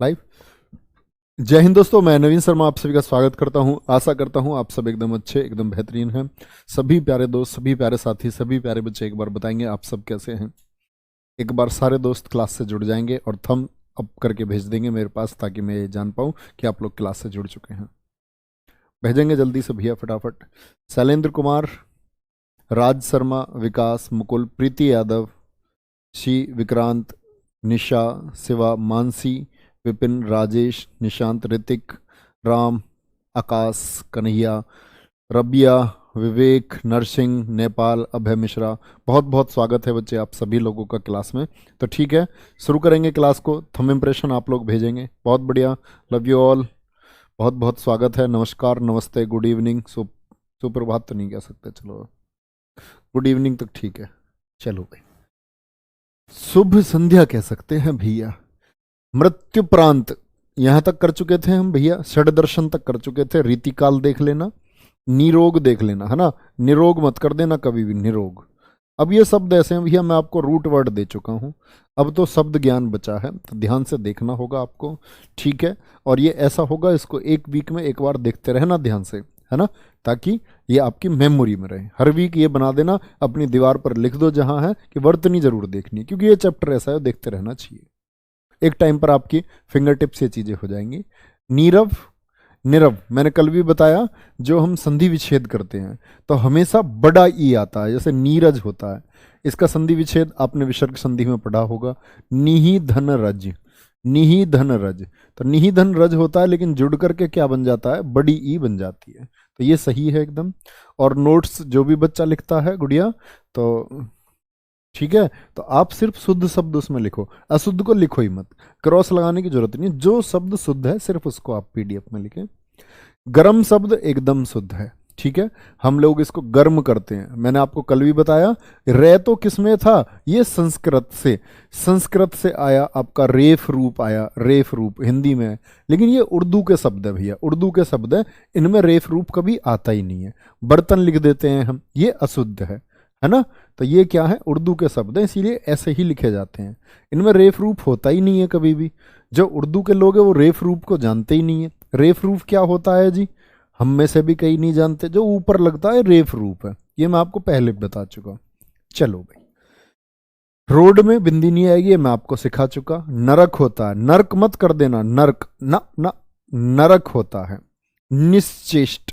Live. जय हिंद दोस्तों, मैं नवीन शर्मा आप सभी का स्वागत करता हूं। आशा करता हूं आप सब एकदम अच्छे, एकदम बेहतरीन हैं। सभी प्यारे दोस्त, सभी प्यारे साथी, सभी प्यारे बच्चे एक बार बताएंगे आप सब कैसे हैं। एक बार सारे दोस्त क्लास से जुड़ जाएंगे और थम अप करके भेज देंगे मेरे पास, ताकि मैं ये जान पाऊं कि आप लोग क्लास से जुड़ चुके हैं। भेजेंगे जल्दी से भैया फटाफट। शैलेंद्र कुमार, राज शर्मा, विकास, मुकुल, प्रीति यादव, श्री विक्रांत, निशा, शिवा, मानसी, विपिन, राजेश, निशांत, ऋतिक, राम, आकाश, कन्हैया, रबिया, विवेक, नरसिंह, नेपाल, अभय मिश्रा। बहुत बहुत स्वागत है बच्चे आप सभी लोगों का क्लास में। तो ठीक है, शुरू करेंगे क्लास को। थंब इम्प्रेशन आप लोग भेजेंगे, बहुत बढ़िया। लव यू ऑल, बहुत बहुत स्वागत है। नमस्कार, नमस्ते, गुड इवनिंग, सुप्रभात तो नहीं कह सकते, चलो गुड इवनिंग तक ठीक है। चलो भाई, शुभ संध्या कह सकते हैं भैया। मृत्युप्रांत यहां तक कर चुके थे हम भैया, षड दर्शन तक कर चुके थे। रीतिकाल देख लेना, निरोग देख लेना, है ना। निरोग मत कर देना कभी भी, निरोग। अब ये शब्द ऐसे हैं भैया, मैं आपको रूट वर्ड दे चुका हूं, अब तो शब्द ज्ञान बचा है, तो ध्यान से देखना होगा आपको, ठीक है। और ये ऐसा होगा, इसको एक वीक में एक बार देखते रहना ध्यान से, है ना, ताकि ये आपकी मेमोरी में रहे। हर वीक ये बना देना, अपनी दीवार पर लिख दो जहां है कि वर्तनी जरूर देखनी, क्योंकि ये चैप्टर ऐसा है, देखते रहना चाहिए। एक टाइम पर आपकी फिंगर टिप से चीजें हो जाएंगी। नीरव, निरव, मैंने कल भी बताया, जो हम संधि विच्छेद करते हैं तो हमेशा बड़ा ई आता है, जैसे नीरज होता है, इसका संधि विच्छेद आपने विसर्ग संधि में पढ़ा होगा। निहि धन रज, निहि धन रज, तो निहि धन रज होता है, लेकिन जुड़ करके क्या बन जाता है, बड़ी ई बन जाती है। तो ये सही है एकदम। और नोट्स जो भी बच्चा लिखता है गुड़िया, तो ठीक है, तो आप सिर्फ शुद्ध शब्द उसमें लिखो, अशुद्ध को लिखो ही मत, क्रॉस लगाने की जरूरत नहीं। जो शब्द शुद्ध है सिर्फ उसको आप पीडीएफ में लिखें। गर्म शब्द एकदम शुद्ध है, ठीक है। हम लोग इसको गर्म करते हैं, मैंने आपको कल भी बताया। रे तो किसमें था, ये संस्कृत से, संस्कृत से आया आपका, रेफ रूप आया, रेफ रूप हिंदी में है, लेकिन ये उर्दू के शब्द है भैया, उर्दू के शब्द है, इनमें रेफ रूप कभी आता ही नहीं है। बर्तन लिख देते हैं हम, ये अशुद्ध है ना। तो ये क्या है, उर्दू के शब्द हैं, इसीलिए ऐसे ही लिखे जाते हैं, इनमें रेफ रूप होता ही नहीं है कभी भी। जो उर्दू के लोग हैं वो रेफ रूप को जानते ही नहीं है। रेफ रूप क्या होता है जी, हम में से भी कई नहीं जानते। जो ऊपर लगता है रेफ रूप है, ये मैं आपको पहले बता चुका हूं। चलो भाई, रोड में बिंदी नहीं आएगी, ये मैं आपको सिखा चुका। नरक होता है, नरक मत कर देना, नरक ना ना, नरक होता है। निश्चेष्ट,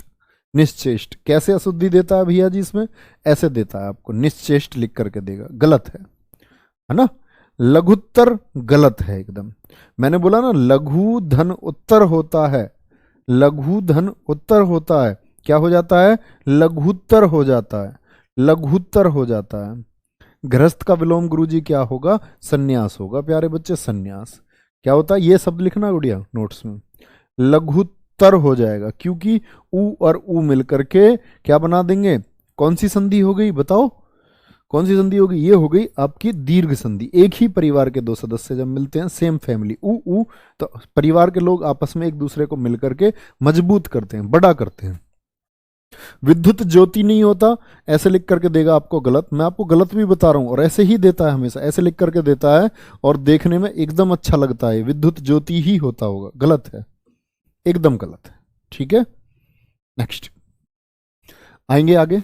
निश्चेष्ट कैसे अशुद्धि देता है भैया जी, इसमें ऐसे देता है आपको, निश्चेष्ट लिख करके देगा, गलत है ना। लघुत्तर गलत है एकदम। मैंने बोला ना, लघु धन उत्तर होता है, लघु धन उत्तर होता है, क्या हो जाता है, लघुत्तर हो जाता है, लघुत्तर हो जाता है। गृहस्थ का विलोम गुरुजी क्या होगा, सन्यास होगा प्यारे बच्चे, सन्यास। क्या होता है, ये शब्द लिखना गुड़िया नोट्स में, लघुत्तर हो जाएगा, क्योंकि ऊ और ऊ मिलकर के क्या बना देंगे, कौन सी संधि हो गई बताओ, कौन सी संधि होगी, ये हो गई आपकी दीर्घ संधि। एक ही परिवार के दो सदस्य जब मिलते हैं, सेम फैमिली, ऊ, तो परिवार के लोग आपस में एक दूसरे को मिलकर के मजबूत करते हैं, बड़ा करते हैं। विद्युत ज्योति नहीं होता, ऐसे लिख करके देगा आपको, गलत। मैं आपको गलत भी बता रहा हूं, और ऐसे ही देता है हमेशा, ऐसे लिख करके देता है, और देखने में एकदम अच्छा लगता है, विद्युत ज्योति ही होता होगा, गलत है, एकदम गलत है, ठीक है। नेक्स्ट आएंगे आगे।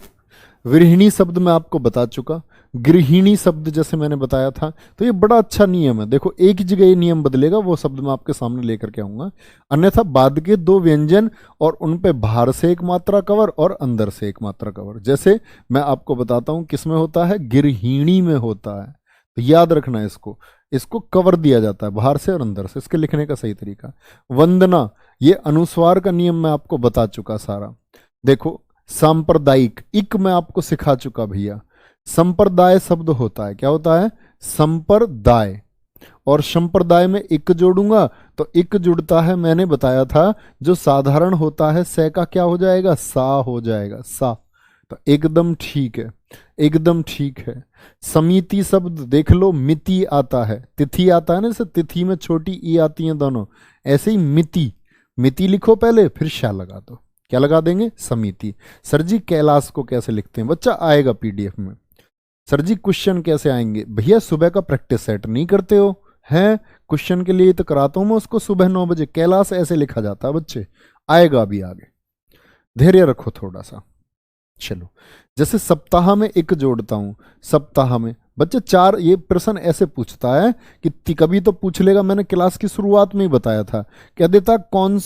गृहिणी शब्द मैं आपको बता चुका, गृहिणी शब्द जैसे मैंने बताया था, तो ये बड़ा अच्छा नियम है। देखो एक ही जगह ये नियम बदलेगा, वो शब्द मैं आपके सामने लेकर के आऊंगा। अन्यथा बाद के दो व्यंजन और उन पे बाहर से एक मात्रा कवर और अंदर से एक मात्रा कवर, जैसे मैं आपको बताता हूं किसमें होता है, गृहिणी में होता है। तो याद रखना इसको, इसको कवर दिया जाता है बाहर से और अंदर से, इसके लिखने का सही तरीका। वंदना, ये अनुस्वार का नियम मैं आपको बता चुका सारा। देखो सांप्रदायिक, इक मैं आपको सिखा चुका भैया। संप्रदाय शब्द होता है, क्या होता है, संप्रदाय, और संप्रदाय में इक जोड़ूंगा तो इक जुड़ता है, मैंने बताया था, जो साधारण होता है से का क्या हो जाएगा, सा हो जाएगा, सा। तो एकदम ठीक है, एकदम ठीक है। समिति शब्द देख लो, मिति आता है, तिथि आता है ना, जैसे तिथि में छोटी ई आती है दोनों, ऐसे ही मिति, मिति लिखो पहले, फिर शा लगा दो, क्या लगा देंगे, समिति। सर जी कैलाश को कैसे लिखते हैं, बच्चा आएगा पीडीएफ में। सर जी क्वेश्चन कैसे आएंगे, भैया सुबह का प्रैक्टिस सेट नहीं करते हो, हैं क्वेश्चन के लिए तो कराता हूं मैं उसको सुबह 9 बजे। कैलाश ऐसे लिखा जाता है बच्चे, आएगा भी आगे, धैर्य रखो थोड़ा सा। चलो, जैसे सप्ताह में एक जोड़ता हूं, सप्ताह में बच्चे 4, ये प्रश्न ऐसे पूछता है कि कभी तो पूछ लेगा, मैंने क्लास की शुरुआत में ही बताया था, कह देता कौन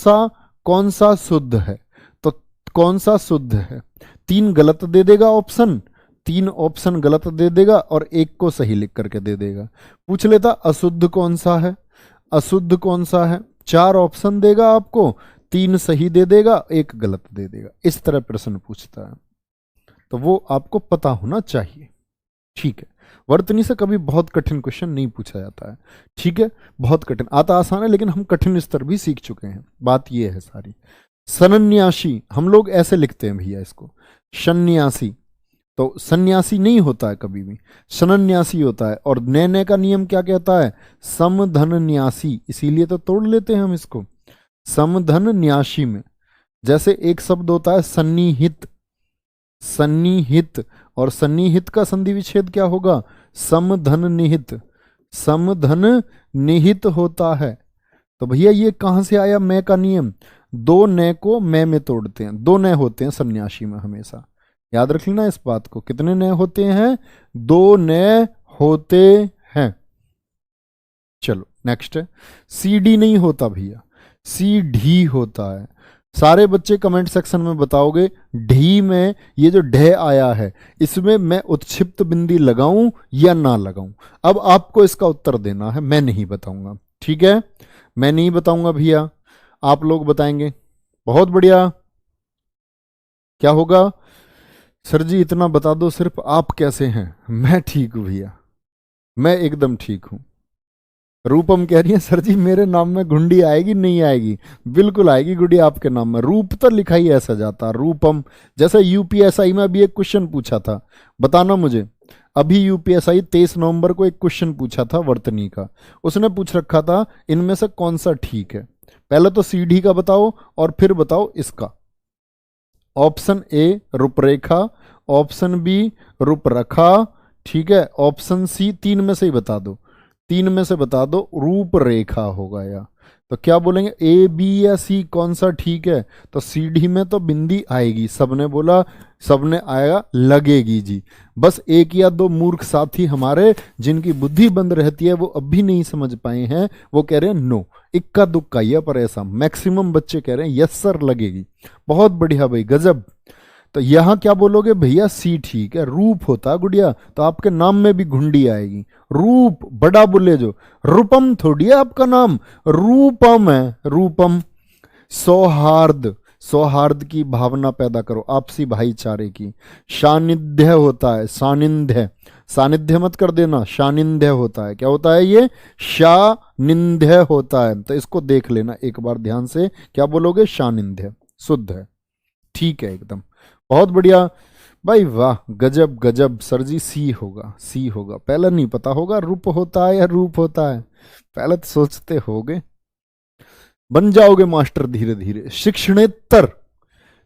सा शुद्ध है, तो कौन सा शुद्ध है, 3 गलत दे देगा ऑप्शन, 3 ऑप्शन गलत दे देगा और 1 को सही लिख करके दे देगा। पूछ लेता अशुद्ध कौन सा है, अशुद्ध कौन सा है, 4 ऑप्शन देगा आपको, 3 सही दे देगा, 1 गलत दे देगा। इस तरह प्रश्न पूछता है, तो वो आपको पता होना चाहिए। ठीक है, वर्तनी से कभी बहुत कठिन क्वेश्चन नहीं पूछा जाता है। ठीक है, बहुत कठिन आता आसान है, लेकिन हम कठिन स्तर भी सीख चुके हैं, बात ये है सारी। सन्यासी हम लोग ऐसे लिखते हैं भैया इसको, सन्यासी, तो सन्यासी नहीं होता है कभी भी, सन्यासी होता है। और नए का नियम क्या कहता है, समधन न्यासी, इसीलिए तो तोड़ लेते हैं हम इसको। समधन न्यासी में जैसे एक शब्द होता है सन्निहित, सन्निहित, और सन्निहित का संधि विच्छेद क्या होगा, समधन निहित, समधन निहित होता है। तो भैया ये कहां से आया मैं का नियम, 2 नए को मैं में तोड़ते हैं, 2 नए होते हैं सन्यासी में हमेशा, याद रख लेना इस बात को। कितने नए होते हैं, 2 नए होते हैं। चलो नेक्स्ट है, सीडी नहीं होता भैया, सीढ़ी होता है। सारे बच्चे कमेंट सेक्शन में बताओगे ढी में ये जो ढ आया है इसमें मैं उत्क्षिप्त बिंदी लगाऊं या ना लगाऊं। अब आपको इसका उत्तर देना है, मैं नहीं बताऊंगा। ठीक है, मैं नहीं बताऊंगा भैया, आप लोग बताएंगे। बहुत बढ़िया, क्या होगा सर जी इतना बता दो सिर्फ, आप कैसे हैं। मैं ठीक हूं भैया, मैं एकदम ठीक हूं। रूपम कह रही है सर जी मेरे नाम में गुंडी आएगी, नहीं आएगी, बिल्कुल आएगी गुंडी आपके नाम में। रूप तो लिखा ही ऐसा जाता, रूपम। जैसे यूपीएसआई में अभी एक क्वेश्चन पूछा था, बताना मुझे, अभी यूपीएसआई 23 नवंबर को एक क्वेश्चन पूछा था वर्तनी का, उसने पूछ रखा था इनमें से कौन सा ठीक है। पहले तो सीढ़ी का बताओ और फिर बताओ इसका। ऑप्शन ए रूपरेखा, ऑप्शन बी रूपरेखा, ठीक है, ऑप्शन सी 3 में से ही बता दो, 3 में से बता दो, रूपरेखा होगा या तो क्या बोलेंगे ए बी या सी, कौन सा ठीक है। तो सीढ़ी में तो बिंदी आएगी, सबने बोला, सबने आएगा, लगेगी जी। बस 1 या 2 मूर्ख साथी हमारे जिनकी बुद्धि बंद रहती है वो अब भी नहीं समझ पाए हैं, वो कह रहे हैं नो, इक्का दुक्का ही है, पर ऐसा मैक्सिमम बच्चे कह रहे हैं यस सर लगेगी। बहुत बढ़िया भाई, गजब। तो यहां क्या बोलोगे भैया सी ठीक है, रूप होता है गुड़िया, तो आपके नाम में भी घुंडी आएगी। रूप बड़ा बोले जो, रूपम थोड़ी है आपका नाम, रूपम है, रूपम। सौहार्द, सौहार्द की भावना पैदा करो, आपसी भाईचारे की। सानिध्य होता है, सानिध्य, सानिध्य मत कर देना, सानिध्य होता है। क्या होता है ये, सानिध्य होता है। तो इसको देख लेना एक बार ध्यान से, क्या बोलोगे, सानिध्य, शुद्ध है। ठीक है एकदम, बहुत बढ़िया भाई, वाह, गजब गजब। सर जी सी होगा, सी होगा। पहले नहीं पता होगा रूप होता है या रूप होता है, पहले तो सोचते होगे, बन जाओगे मास्टर धीरे धीरे। शिक्षणेत्तर,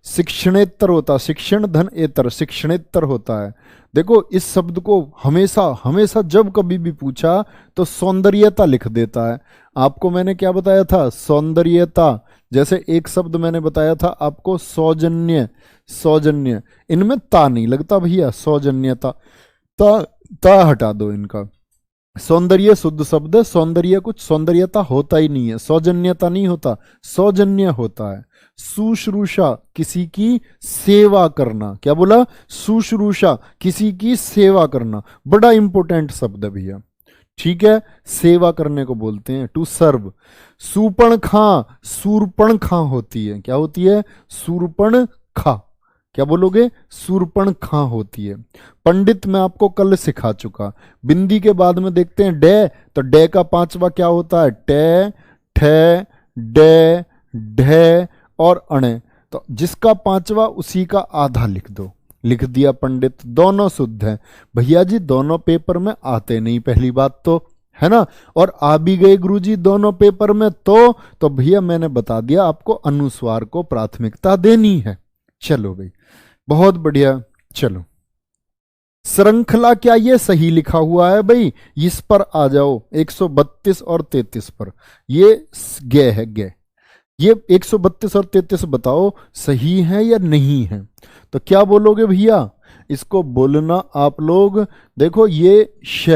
शिक्षणेत्तर होता, शिक्षण धन एतर, शिक्षणेत्तर होता है। देखो इस शब्द को हमेशा हमेशा जब कभी भी पूछा तो सौंदर्यता लिख देता है। आपको मैंने क्या बताया था, सौंदर्यता। जैसे एक शब्द मैंने बताया था आपको सौजन्य, सौजन्य, इनमें ता नहीं लगता भैया, सौजन्यता, ता हटा दो इनका। सौंदर्य शुद्ध शब्द है, सौंदर्य कुछ सौंदर्यता होता ही नहीं है, सौजन्यता नहीं होता, सौजन्य होता है। शुश्रूषा, किसी की सेवा करना, क्या बोला, शुश्रूषा, किसी की सेवा करना, बड़ा इंपॉर्टेंट शब्द है भैया। ठीक है, सेवा करने को बोलते हैं, टू सर्व। सूर्पणखा, सूर्पणखा होती है, क्या होती है, सूर्पणखा, क्या बोलोगे, सूर्पणखा होती है। पंडित मैं आपको कल सिखा चुका। बिंदी के बाद में देखते हैं डे, तो डे का 5वां क्या होता है, टे, ठे, डे, ढे और अणे। तो जिसका 5वां उसी का आधा लिख दो, लिख दिया पंडित। दोनों शुद्ध है भैया जी, दोनों पेपर में आते नहीं, पहली बात तो है ना, और आ भी गए गुरुजी दोनों पेपर में तो भैया मैंने बता दिया आपको, अनुस्वार को प्राथमिकता देनी है। चलो भाई, बहुत बढ़िया। चलो श्रृंखला, क्या ये सही लिखा हुआ है भाई? इस पर आ जाओ, 132 और 33 पर। ये गे है, गे। ये 132 और 33 बताओ सही है या नहीं है? तो क्या बोलोगे भैया? इसको बोलना आप लोग, देखो ये श,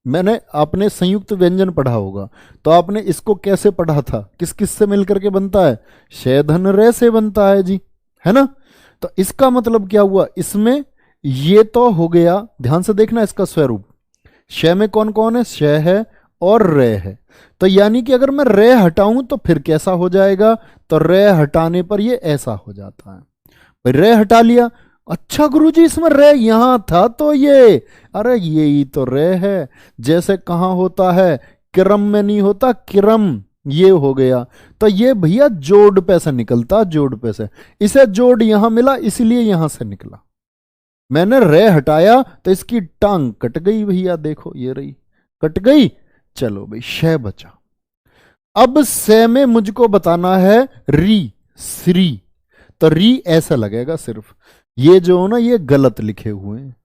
मैंने, आपने संयुक्त व्यंजन पढ़ा होगा, तो आपने इसको कैसे पढ़ा था? किस किस से मिलकर के बनता है? शैधन रे से बनता है जी, है ना? तो इसका मतलब क्या हुआ? इसमें ये तो हो गया, ध्यान से देखना इसका स्वरूप। श में कौन कौन है? श है और रे है। तो यानी कि अगर मैं रे हटाऊं तो फिर कैसा हो जाएगा? तो रे हटाने पर ये ऐसा हो जाता है। भाई रे हटा लिया, अच्छा गुरुजी इसमें रे यहां था तो ये, अरे यही तो रे है। जैसे कहां होता है? किरम में नहीं होता? किरम, ये हो गया। तो ये भैया जोड़ पे से निकलता, जोड़ पे से। इसे जोड़ यहां मिला इसलिए यहां से निकला। मैंने रे हटाया तो इसकी टांग कट गई भैया, देखो ये रही, कट गई। चलो भाई शय बचा। अब से में मुझको बताना है री, श्री। तो री ऐसा लगेगा सिर्फ। ये जो ना ये गलत लिखे हुए हैं,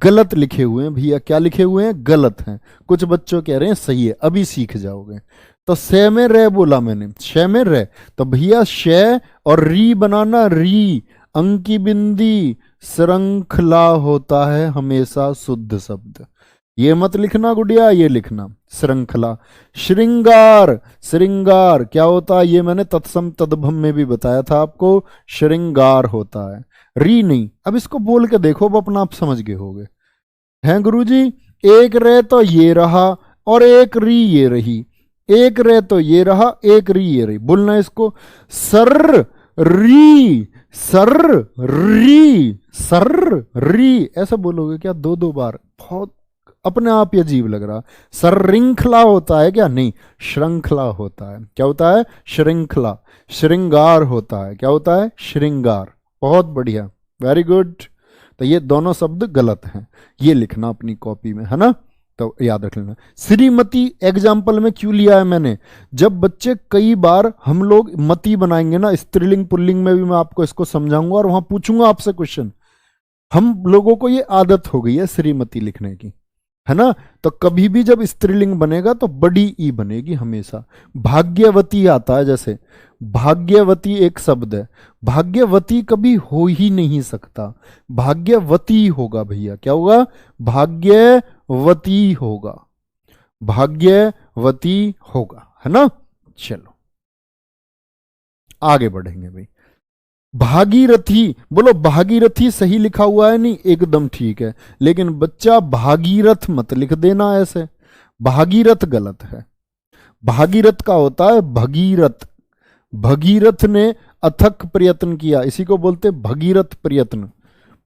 गलत लिखे हुए हैं भैया। क्या लिखे हुए हैं? गलत हैं। कुछ बच्चों कह रहे हैं सही है, अभी सीख जाओगे। तो से में रे बोला मैंने, शे में रे। तो भैया शे और री बनाना, री अंकी बिंदी, श्रृंखला होता है हमेशा शुद्ध शब्द। ये मत लिखना गुड़िया, ये लिखना श्रृंखला। श्रृंगार, श्रृंगार क्या होता है? ये मैंने तत्सम तद्भव में भी बताया था आपको, श्रृंगार होता है, री नहीं। अब इसको बोल के देखो, अब अपना आप समझ गए होगे। हैं गुरुजी? एक रे तो ये रहा और एक री ये रही, एक रे तो ये रहा, एक री ये रही। बोलना इसको सर री, सर री, सर री, ऐसा बोलोगे क्या? दो दो बार, बहुत अपने आप ही अजीब लग रहा। श्रृंखला होता है क्या? नहीं, श्रृंखला होता है। क्या होता है? श्रृंखला। श्रृंगार होता है, क्या होता है? श्रृंगार। बहुत बढ़िया, वेरी गुड। तो ये दोनों शब्द गलत हैं, ये लिखना अपनी कॉपी में, है ना? तो याद रख लेना। श्रीमती एग्जाम्पल में क्यों लिया है मैंने? जब बच्चे कई बार हम लोग मती बनाएंगे ना, स्त्रीलिंग पुल्लिंग में भी मैं आपको इसको समझाऊंगा और वहां पूछूंगा आपसे क्वेश्चन। हम लोगों को ये आदत हो गई है श्रीमती लिखने की, है ना? तो कभी भी जब स्त्रीलिंग बनेगा तो बड़ी ई बनेगी हमेशा। भाग्यवती आता है, जैसे भाग्यवती एक शब्द है, भाग्यवती कभी हो ही नहीं सकता, भाग्यवती होगा भैया। क्या होगा? भाग्यवती होगा, भाग्यवती होगा, है ना? चलो आगे बढ़ेंगे भाई। भागीरथी, बोलो भागीरथी सही लिखा हुआ है? नहीं, एकदम ठीक है। लेकिन बच्चा भागीरथ मत लिख देना ऐसे, भागीरथ गलत है। भागीरथ का होता है भगीरथ। भगीरथ ने अथक प्रयत्न किया, इसी को बोलते भगीरथ प्रयत्न।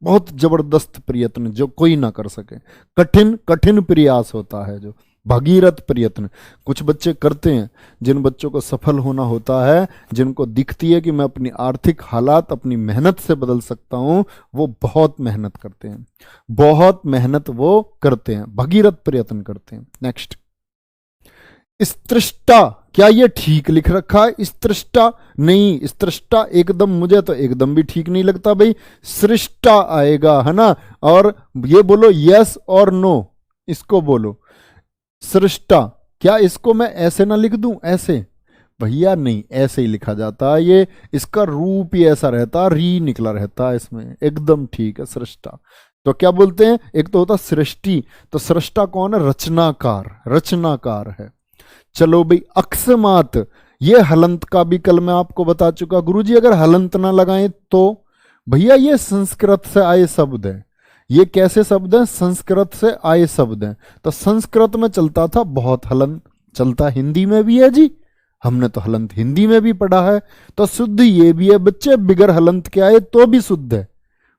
बहुत जबरदस्त प्रयत्न जो कोई ना कर सके, कठिन कठिन प्रयास होता है जो भगीरथ प्रयत्न। कुछ बच्चे करते हैं, जिन बच्चों को सफल होना होता है, जिनको दिखती है कि मैं अपनी आर्थिक हालात अपनी मेहनत से बदल सकता हूं, वो बहुत मेहनत करते हैं, बहुत मेहनत वो करते हैं, भगीरथ प्रयत्न करते हैं। नेक्स्ट, स्त्रष्टा, क्या ये ठीक लिख रखा है? स्त्रष्टा नहीं, स्त्रष्टा एकदम, मुझे तो एकदम भी ठीक नहीं लगता भाई। सृष्टा आएगा, है ना? और ये बोलो यस और नो, इसको बोलो सृष्टा। क्या इसको मैं ऐसे ना लिख दूं? ऐसे भैया नहीं, ऐसे ही लिखा जाता है। ये इसका रूप ही ऐसा रहता, री निकला रहता है इसमें, एकदम ठीक है सृष्टा। तो क्या बोलते हैं? एक तो होता सृष्टि, तो सृष्टा कौन है? रचनाकार, रचनाकार है। चलो भाई अकस्मात, ये हलंत का भी कल मैं आपको बता चुका गुरुजी, अगर हलंत ना लगाएं तो भैया ये संस्कृत से आए शब्द है। ये कैसे शब्द है? संस्कृत से आए शब्द हैं। तो संस्कृत में चलता था बहुत हलंत, चलता हिंदी में भी है जी, हमने तो हलंत हिंदी में भी पढ़ा है। तो शुद्ध ये भी है बच्चे, बिगर हलंत के आए तो भी शुद्ध है।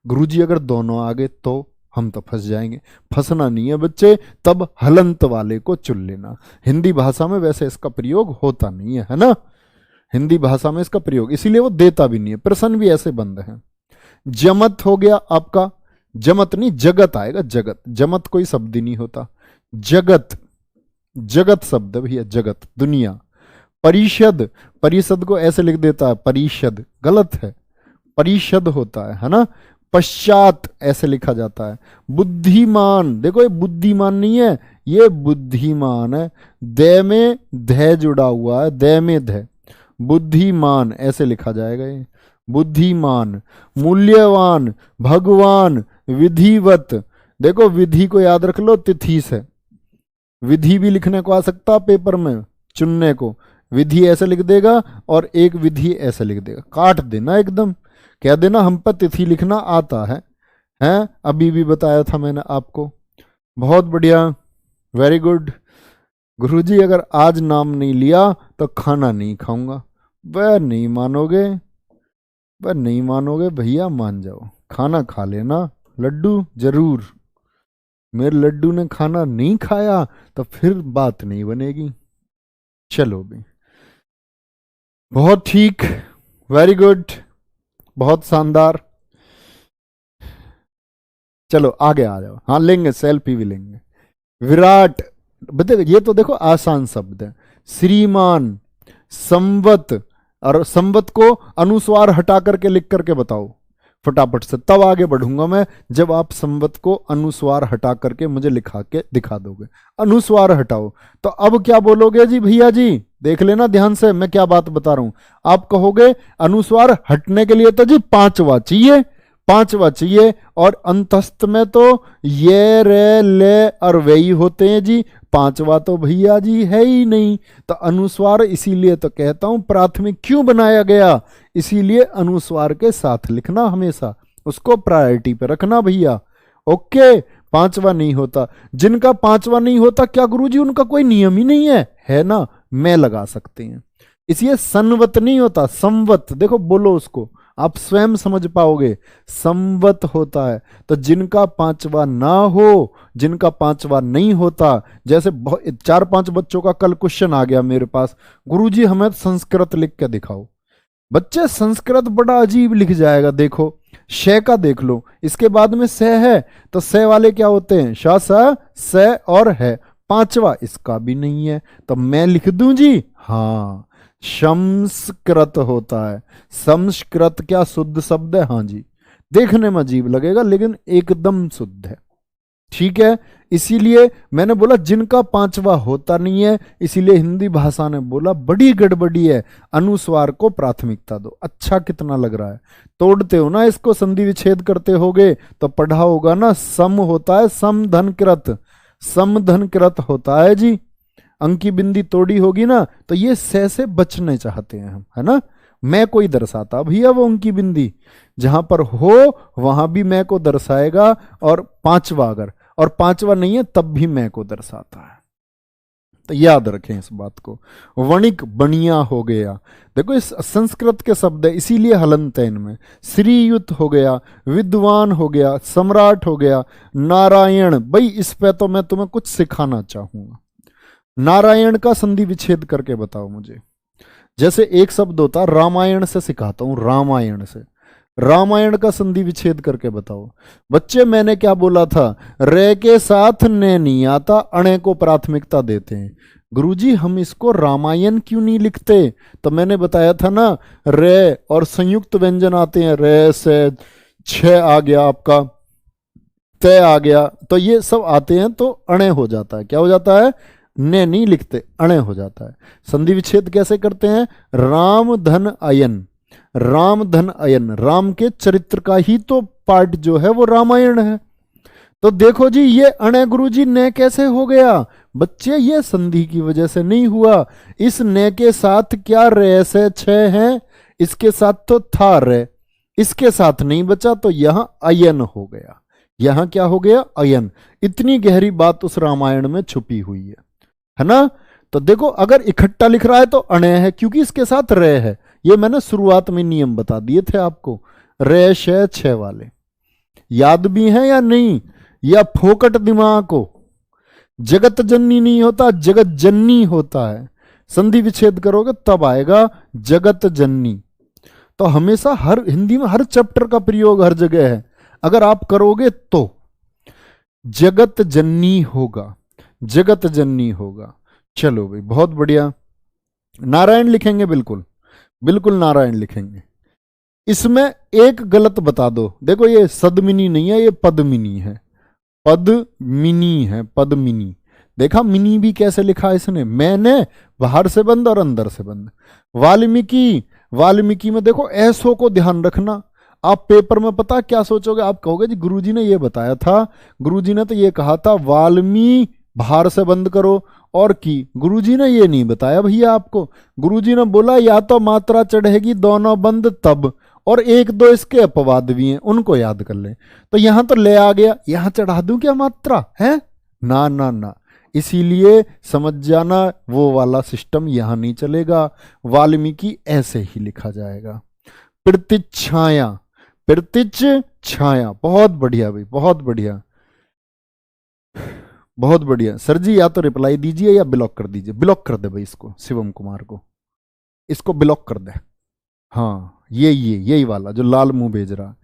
गुरुजी अगर दोनों आ गए तो हम तो फंस जाएंगे। फंसना नहीं है बच्चे, तब हलंत वाले को चुन लेना। हिंदी भाषा में वैसे इसका प्रयोग होता नहीं है ना? हिंदी भाषा में इसका प्रयोग इसीलिए वो देता भी नहीं है, प्रश्न भी ऐसे बंद है। जमत हो गया आपका, जमत नहीं जगत आएगा, जगत। जमत कोई शब्द ही नहीं होता, जगत, जगत शब्द भैया, जगत दुनिया। परिषद, परिषद को ऐसे लिख देता है परिषद, गलत है, परिषद होता है ना? पश्चात ऐसे लिखा जाता है। बुद्धिमान, देखो ये बुद्धिमान नहीं है, ये बुद्धिमान है। दे में ध जुड़ा हुआ है, दे में ध, बुद्धिमान ऐसे लिखा जाएगा ये, बुद्धिमान। मूल्यवान, भगवान, विधिवत, देखो विधि को याद रख लो, तिथि से। विधि भी लिखने को आ सकता पेपर में, चुनने को विधि ऐसे लिख देगा और एक विधि ऐसे लिख देगा, काट देना एकदम, कह देना हम पर तिथि लिखना आता है। हैं, अभी भी बताया था मैंने आपको। बहुत बढ़िया, वेरी गुड। गुरुजी अगर आज नाम नहीं लिया तो खाना नहीं खाऊंगा। वह नहीं मानोगे, वह नहीं मानोगे भैया, मान जाओ, खाना खा लेना, लड्डू जरूर। मेरे लड्डू ने खाना नहीं खाया तो फिर बात नहीं बनेगी। चलो भाई, बहुत ठीक, वेरी गुड, बहुत शानदार। चलो आगे आ जाओ। हाँ लेंगे, सेल्फी भी लेंगे। विराट, बताइए, ये तो देखो आसान शब्द है। श्रीमान, संवत, और संवत को अनुस्वार हटा करके लिख करके बताओ फटाफट से, तब आगे बढ़ूंगा मैं जब आप संवत को अनुस्वार हटा करके मुझे लिखा के दिखा दोगे। अनुस्वार हटाओ तो अब क्या बोलोगे जी भैया जी, देख लेना ध्यान से मैं क्या बात बता रहा हूं। आप कहोगे अनुस्वार हटने के लिए तो जी पांचवा चाहिए, पांचवा चाहिए, और अंतस्थ में तो ये रे ले और वही होते हैं जी, पांचवा तो भैया जी है ही नहीं। तो अनुस्वार इसीलिए तो कहता हूं प्राथमिक क्यों बनाया गया, इसीलिए अनुस्वार के साथ लिखना हमेशा, उसको प्रायोरिटी पे रखना भैया। ओके, पांचवा नहीं होता। जिनका पांचवा नहीं होता क्या गुरुजी उनका कोई नियम ही नहीं है ना, मैं लगा सकते हैं। इसलिए संवत नहीं होता, संवत, देखो बोलो उसको, आप स्वयं समझ पाओगे, संवत होता है। तो जिनका पांचवा ना हो, जिनका पांचवा नहीं होता, जैसे 4-5 बच्चों का कल क्वेश्चन आ गया मेरे पास, गुरुजी हमें संस्कृत लिख के दिखाओ। बच्चे संस्कृत बड़ा अजीब लिख जाएगा, देखो श का देख लो, इसके बाद में स है, तो स वाले क्या होते हैं, श स और है, पांचवा इसका भी नहीं है, तो मैं लिख दूं जी, हाँ संस्कृत होता है। संस्कृत क्या शुद्ध शब्द है, हाँ जी, देखने में अजीब लगेगा लेकिन एकदम शुद्ध है, ठीक है। इसीलिए मैंने बोला जिनका पांचवा होता नहीं है, इसीलिए हिंदी भाषा ने बोला बड़ी गड़बड़ी है, अनुस्वार को प्राथमिकता दो। अच्छा कितना लग रहा है, तोड़ते हो ना इसको, संधि विच्छेद करते होगे तो पढ़ा होगा ना, सम होता है समधनकृत, समधनकृत होता है जी। अंकी बिंदी तोड़ी होगी ना, तो ये से बचने चाहते हैं हम, है ना। मैं कोई दर्शाता भैया वो अंकी बिंदी, जहां पर हो वहां भी मैं को दर्शाएगा, और पांचवा अगर, और पांचवा नहीं है तब भी मैं को दर्शाता है। तो याद रखें इस बात को। वणिक, बढ़िया हो गया, देखो इस संस्कृत के शब्द है इसीलिए हलंतैन में। श्रीयुत हो गया, विद्वान हो गया, सम्राट हो गया, नारायण, भाई इस पे तो मैं तुम्हें कुछ सिखाना चाहूंगा। नारायण का संधि विच्छेद करके बताओ मुझे। जैसे एक शब्द होता रामायण से सिखाता हूं, रामायण से, रामायण का संधि विच्छेद करके बताओ। बच्चे मैंने क्या बोला था, रे के साथ ने नहीं आता, अणे को प्राथमिकता देते हैं। गुरुजी हम इसको रामायण क्यों नहीं लिखते, तो मैंने बताया था ना, रे और संयुक्त व्यंजन आते हैं, रे से छ आ गया आपका, तय आ गया, तो ये सब आते हैं तो अणे हो जाता है, क्या हो जाता है, ने नहीं लिखते, अणे हो जाता है। संधि विच्छेद कैसे करते हैं, राम धन अयन, राम धन अयन, राम के चरित्र का ही तो पार्ट जो है वो रामायण है। तो देखो जी ये अणे गुरुजी ने कैसे हो गया, बच्चे ये संधि की वजह से नहीं हुआ। इस ने के साथ क्या रे से छह है, इसके साथ तो था रे, इसके साथ नहीं बचा, तो यहां अयन हो गया, यहां क्या हो गया, अयन। इतनी गहरी बात उस रामायण में छुपी हुई है ना। तो देखो अगर इकट्ठा लिख रहा है तो अणे है, क्योंकि इसके साथ रे है। ये मैंने शुरुआत में नियम बता दिए थे आपको, रे शे छह वाले याद भी हैं या नहीं, या फोकट दिमाग को। जगत जननी नहीं होता, जगत जननी होता है। संधि विच्छेद करोगे तब आएगा जगत जननी। तो हमेशा हर हिंदी में हर चैप्टर का प्रयोग हर जगह है, अगर आप करोगे तो जगत जननी होगा, जगत जननी होगा। चलो भाई बहुत बढ़िया, नारायण लिखेंगे, बिल्कुल बिल्कुल नारायण लिखेंगे। इसमें एक गलत बता दो। देखो ये सदमिनी नहीं है, ये पद्मिनी है, पद्मिनी है, पद्मिनी। देखा मिनी भी कैसे लिखा है इसने, मैंने बाहर से बंद और अंदर से बंद। वाल्मीकि, वाल्मीकि में देखो ऐसो को ध्यान रखना। आप पेपर में पता क्या सोचोगे, आप कहोगे जी गुरुजी ने ये बताया था, गुरुजी ने तो ये कहा था वाल्मी बाहर से बंद करो, और की गुरुजी ने ये नहीं बताया भैया आपको। गुरुजी ने बोला या तो मात्रा चढ़ेगी दोनों बंद तब, और एक दो इसके अपवाद भी हैं, उनको याद कर ले। तो यहां तो ले आ गया, यहां चढ़ा दूं क्या मात्रा है, ना ना ना। इसीलिए समझ जाना वो वाला सिस्टम यहां नहीं चलेगा, वाल्मीकि ऐसे ही लिखा जाएगा। प्रतिच्छाया, प्रतिच्छाया, बहुत बढ़िया भाई, बहुत बढ़िया, बहुत बढ़िया। सर जी या तो रिप्लाई दीजिए या ब्लॉक कर दीजिए। ब्लॉक कर दे भाई इसको, शिवम कुमार को, इसको ब्लॉक कर दे। हाँ यही वाला जो लाल मुंह भेज रहा,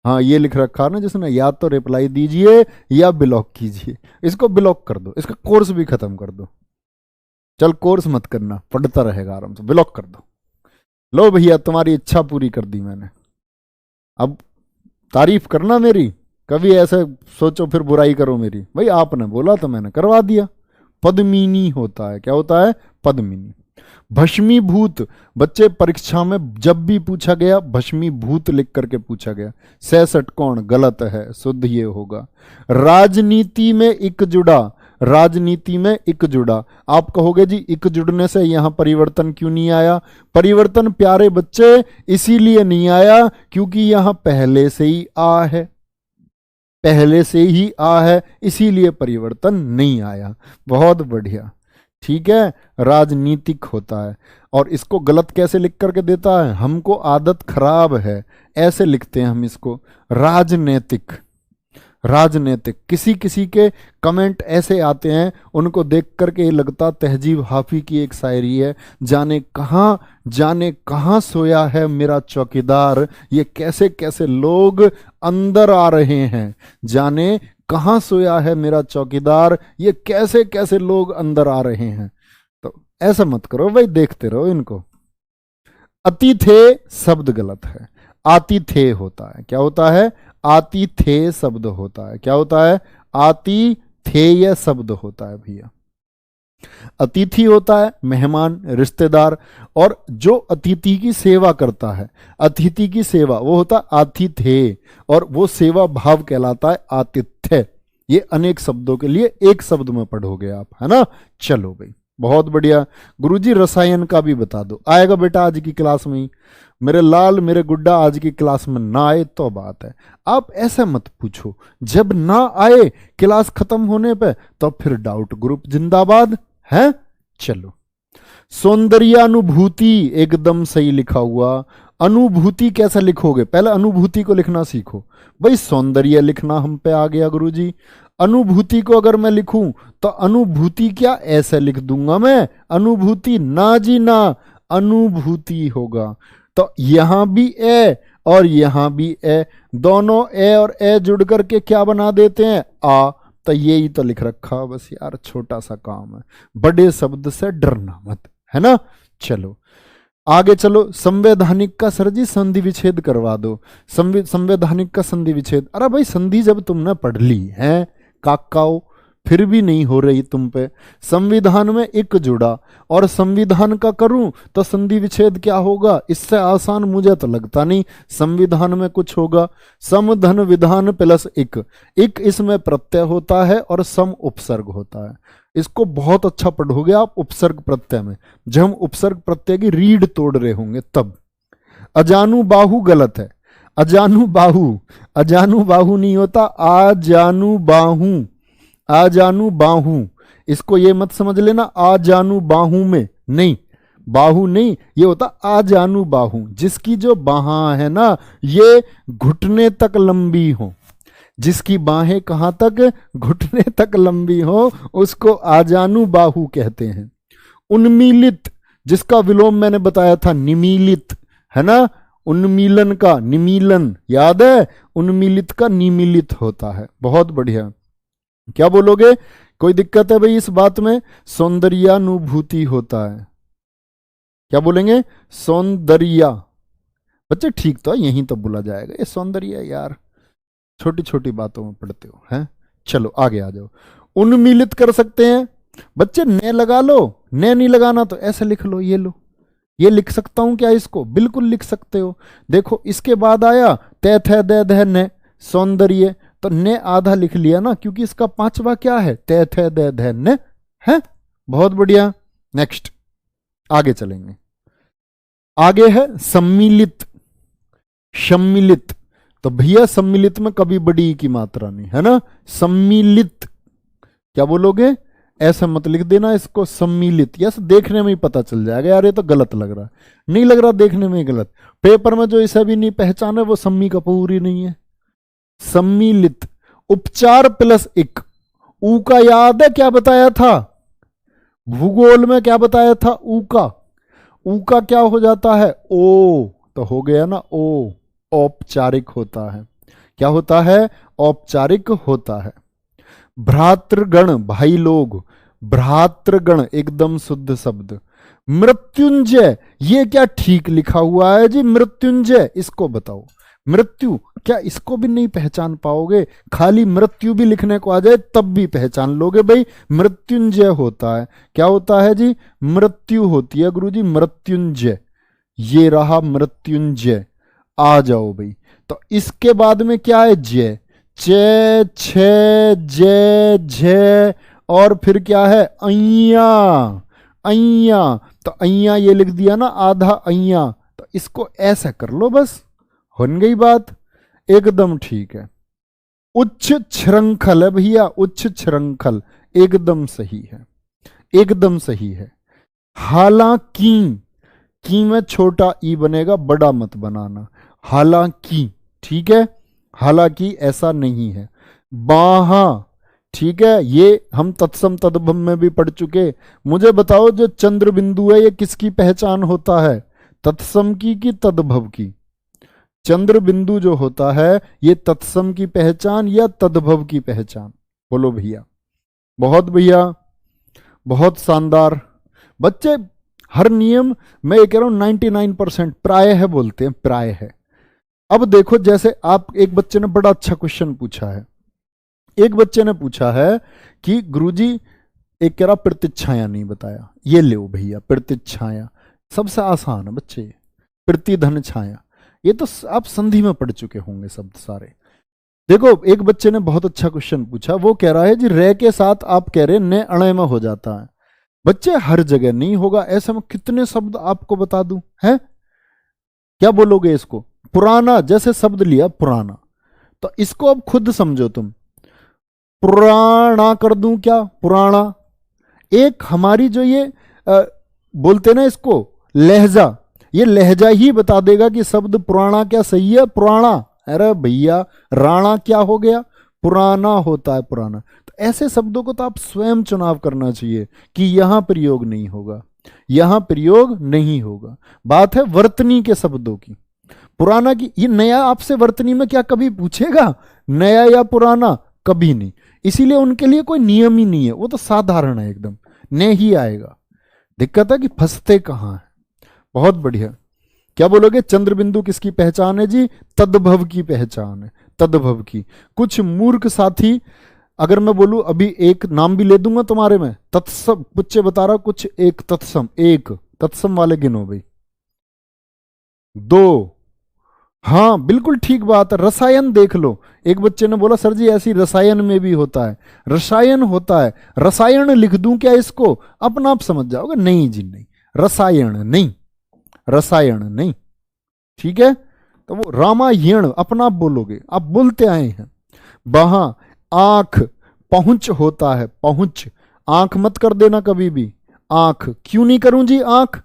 हाँ ये लिख रखा ना जिसने, या तो रिप्लाई दीजिए या ब्लॉक कीजिए। इसको ब्लॉक कर दो, इसका कोर्स भी खत्म कर दो। चल कोर्स मत करना, पढ़ता रहेगा आराम से, ब्लॉक कर दो। लो भैया तुम्हारी इच्छा पूरी कर दी मैंने। अब तारीफ करना मेरी, कभी ऐसे सोचो फिर बुराई करो मेरी। भाई आपने बोला तो मैंने करवा दिया। पद्मिनी होता है, क्या होता है, पद्मिनी। भस्मीभूत, बच्चे परीक्षा में जब भी पूछा गया भस्मीभूत लिख करके पूछा गया। 66 कौन, गलत है, शुद्ध ये होगा। राजनीति में इक जुड़ा, राजनीति में इक जुड़ा। आप कहोगे जी इक जुड़ने से यहां परिवर्तन क्यों नहीं आया। परिवर्तन प्यारे बच्चे इसीलिए नहीं आया क्योंकि यहां पहले से ही आ है, पहले से ही आ है, इसीलिए परिवर्तन नहीं आया। बहुत बढ़िया, ठीक है। राजनीतिक होता है, और इसको गलत कैसे लिख करके देता है, हमको आदत खराब है, ऐसे लिखते हैं हम इसको, राजनैतिक। राजनीतिक, किसी किसी के कमेंट ऐसे आते हैं उनको देख करके लगता तहजीब हाफी की एक शायरी है, जाने कहाँ सोया है मेरा चौकीदार, ये कैसे कैसे लोग अंदर आ रहे हैं। जाने कहाँ सोया है मेरा चौकीदार, ये कैसे कैसे लोग अंदर आ रहे हैं। तो ऐसा मत करो भाई, देखते रहो इनको। अति थे शब्द गलत है, आती थे होता है, क्या होता है, आती थे शब्द होता है, क्या होता है, आती थे यह शब्द होता है भैया। अतिथि होता है मेहमान, रिश्तेदार, और जो अतिथि की सेवा करता है, अतिथि की सेवा वो होता है आतिथ्य, और वो सेवा भाव कहलाता है आतिथ्य। ये अनेक शब्दों के लिए एक शब्द में पढ़ोगे आप, है ना। चलो भाई बहुत बढ़िया। गुरुजी रसायन का भी बता दो, आएगा बेटा आज की क्लास में ही। मेरे लाल मेरे गुड्डा आज की क्लास में ना आए तो बात है। आप ऐसा मत पूछो, जब ना आए क्लास खत्म होने पे तो फिर डाउट ग्रुप जिंदाबाद है। चलो, सौंदर्यानुभूति एकदम सही लिखा हुआ। अनुभूति कैसा लिखोगे, पहले अनुभूति को लिखना सीखो भाई। सौंदर्य लिखना हम पे आ गया गुरुजी। अनुभूति को अगर मैं लिखूं तो अनुभूति क्या ऐसे लिख दूंगा मैं, अनुभूति ना जी ना, अनुभूति होगा। तो यहां भी ए और यहां भी ए, दोनों ए और ए जुड़ करके क्या बना देते हैं, आ। तो यही तो लिख रखा, बस यार छोटा सा काम है, बड़े शब्द से डरना मत, है ना। चलो आगे चलो। संवैधानिक का सर जी संधि विच्छेद करवा दो। संवैधानिक का संधि विच्छेद, अरे भाई संधि जब तुमने पढ़ ली है काकाओ, फिर भी नहीं हो रही तुम पे। संविधान में एक जुड़ा और संविधान का करूं तो संधि विच्छेद क्या होगा, इससे आसान मुझे तो लगता नहीं संविधान में कुछ होगा। सम धन विधान प्लस एक, एक इसमें प्रत्यय होता है और सम उपसर्ग होता है। इसको बहुत अच्छा पढ़ोगे आप उपसर्ग प्रत्यय में, जब हम उपसर्ग प्रत्यय की रीढ़ तोड़ रहे होंगे तब। अजानु बाहु गलत है, अजानु बाहु, अजानु बाहु नहीं होता, आजानु बाहु, आजानु बाहु। इसको ये मत समझ लेना आजानु बाहु में, नहीं, बाहु नहीं, ये होता आजानु बाहु। जिसकी जो बाहां है ना ये घुटने तक लंबी हो, जिसकी बाहें कहां तक, घुटने तक लंबी हो, उसको आजानु बाहु कहते हैं। उन्मीलित, जिसका विलोम मैंने बताया था निमीलित, है ना। उन्मीलन का निमीलन याद है, उन्मीलित का निमीलित होता है। बहुत बढ़िया, क्या बोलोगे, कोई दिक्कत है भाई इस बात में। सौंदर्यानुभूति होता है, क्या बोलेंगे, सौंदर्या, बच्चे ठीक तो है, यहीं तो बोला जाएगा, ये सौंदर्य है यार, छोटी छोटी बातों में पढ़ते हो हैं। चलो आगे आ जाओ। उन्मीलित कर सकते हैं बच्चे, ने लगा लो, ने नहीं लगाना तो ऐसे लिख लो, ये लो, ये लिख सकता हूं क्या इसको? बिल्कुल लिख सकते हो। देखो इसके बाद आया तै थे दे दे ने, सौंदर्य, तो ने आधा लिख लिया ना, क्योंकि इसका पांचवा क्या है? तै थे दे दे ने है। बहुत बढ़िया। नेक्स्ट आगे चलेंगे। आगे है सम्मिलित। सम्मिलित, तो भैया सम्मिलित में कभी बड़ी ई की मात्रा नहीं है ना, सम्मिलित। क्या बोलोगे? ऐसा मत लिख देना इसको सम्मिलित, यस देखने में ही पता चल जाएगा यार ये तो गलत लग रहा है, नहीं लग रहा देखने में ही गलत। पेपर में जो इसे भी नहीं पहचाना वो सम्मी कपूर ही नहीं है। सम्मिलित, उपचार प्लस इक, ऊ का याद है क्या बताया था? भूगोल में क्या बताया था? ऊ का, ऊ का क्या हो जाता है? ओ, तो हो गया ना ओ, औपचारिक होता है। क्या होता है? औपचारिक होता है। भ्रातृगण, भाई लोग, भ्रातृगण एकदम शुद्ध शब्द। मृत्युंजय, ये क्या ठीक लिखा हुआ है जी? मृत्युंजय, इसको बताओ। मृत्यु, क्या इसको भी नहीं पहचान पाओगे? खाली मृत्यु भी लिखने को आ जाए तब भी पहचान लोगे भाई, मृत्युंजय होता है। क्या होता है जी? मृत्यु होती है गुरुजी, मृत्युंजय। ये रहा मृत्युंजय। आ जाओ भाई, तो इसके बाद में क्या है? जय, चे, छे, जय, झे, और फिर क्या है? अइया, अइया, तो अइया ये लिख दिया ना आधा अइया, तो इसको ऐसा कर लो बस, हो गई बात, एकदम ठीक है। उच्च श्रृंखल है भैया, उच्च श्रृंखल एकदम सही है, एकदम सही है। हालांकि, की में छोटा ई बनेगा, बड़ा मत बनाना, हालांकि, ठीक है। हालांकि ऐसा नहीं है। बाहा, ठीक है, ये हम तत्सम तद्भव में भी पढ़ चुके। मुझे बताओ जो चंद्र बिंदु है ये किसकी पहचान होता है? तत्सम की कि तद्भव की? चंद्र बिंदु जो होता है ये तत्सम की पहचान या तद्भव की पहचान? बोलो भैया। बहुत भैया, बहुत शानदार बच्चे। हर नियम मैं ये कह रहा हूं 99% प्राय है बोलते हैं, प्राय है। अब देखो जैसे आप, एक बच्चे ने बड़ा अच्छा क्वेश्चन पूछा है, एक बच्चे ने पूछा है कि गुरुजी एक कह रहा प्रतिच्छाया नहीं बताया, ये ले भैया प्रतिच्छाया, सबसे आसान है बच्चे, प्रतिधन छाया, ये तो आप संधि में पढ़ चुके होंगे शब्द सारे। देखो एक बच्चे ने बहुत अच्छा क्वेश्चन पूछा, वो कह रहा है जी रे के साथ आप कह रहे ने अणे में हो जाता है। बच्चे हर जगह नहीं होगा, ऐसे में कितने शब्द आपको बता दूं है? क्या बोलोगे इसको? पुराना, जैसे शब्द लिया पुराना, तो इसको अब खुद समझो तुम, पुराना कर दूं क्या? पुराना, एक हमारी जो ये बोलते ना इसको लहजा, ये लहजा ही बता देगा कि शब्द पुराना क्या सही है? पुराना। अरे भैया राणा क्या हो गया? पुराना होता है, पुराना। तो ऐसे शब्दों को तो आप स्वयं चुनाव करना चाहिए कि यहां प्रयोग नहीं होगा, यहां प्रयोग नहीं होगा। बात है वर्तनी के शब्दों की, पुराना की। ये नया आपसे वर्तनी में क्या कभी पूछेगा नया या पुराना? कभी नहीं। इसीलिए उनके लिए कोई नियम ही नहीं है, वो तो साधारण है एकदम, ने ही आएगा। दिक्कत है कि फंसते कहां है। बहुत बढ़िया। क्या बोलोगे? चंद्र बिंदु किसकी पहचान है जी? तद्भव की पहचान है, तद्भव की। कुछ मूर्ख साथी, अगर मैं बोलूं अभी एक नाम भी ले दूंगा तुम्हारे में, तत्सम, बच्चे बता रहा कुछ, एक तत्सम, एक तत्सम वाले गिनो भाई, दो, हाँ बिल्कुल ठीक बात है। रसायन देख लो, एक बच्चे ने बोला सर जी ऐसी रसायन में भी होता है, रसायन होता है, रसायन लिख दूं क्या इसको? अपना आप समझ जाओगे, नहीं जी नहीं, रसायन नहीं, रसायन नहीं, ठीक है। तो वो रामायण अपना आप बोलोगे, आप बोलते आए हैं। वहां आंख, पहुंच होता है, पहुंच, आंख मत कर देना कभी भी, आंख क्यों नहीं करूं जी? आंख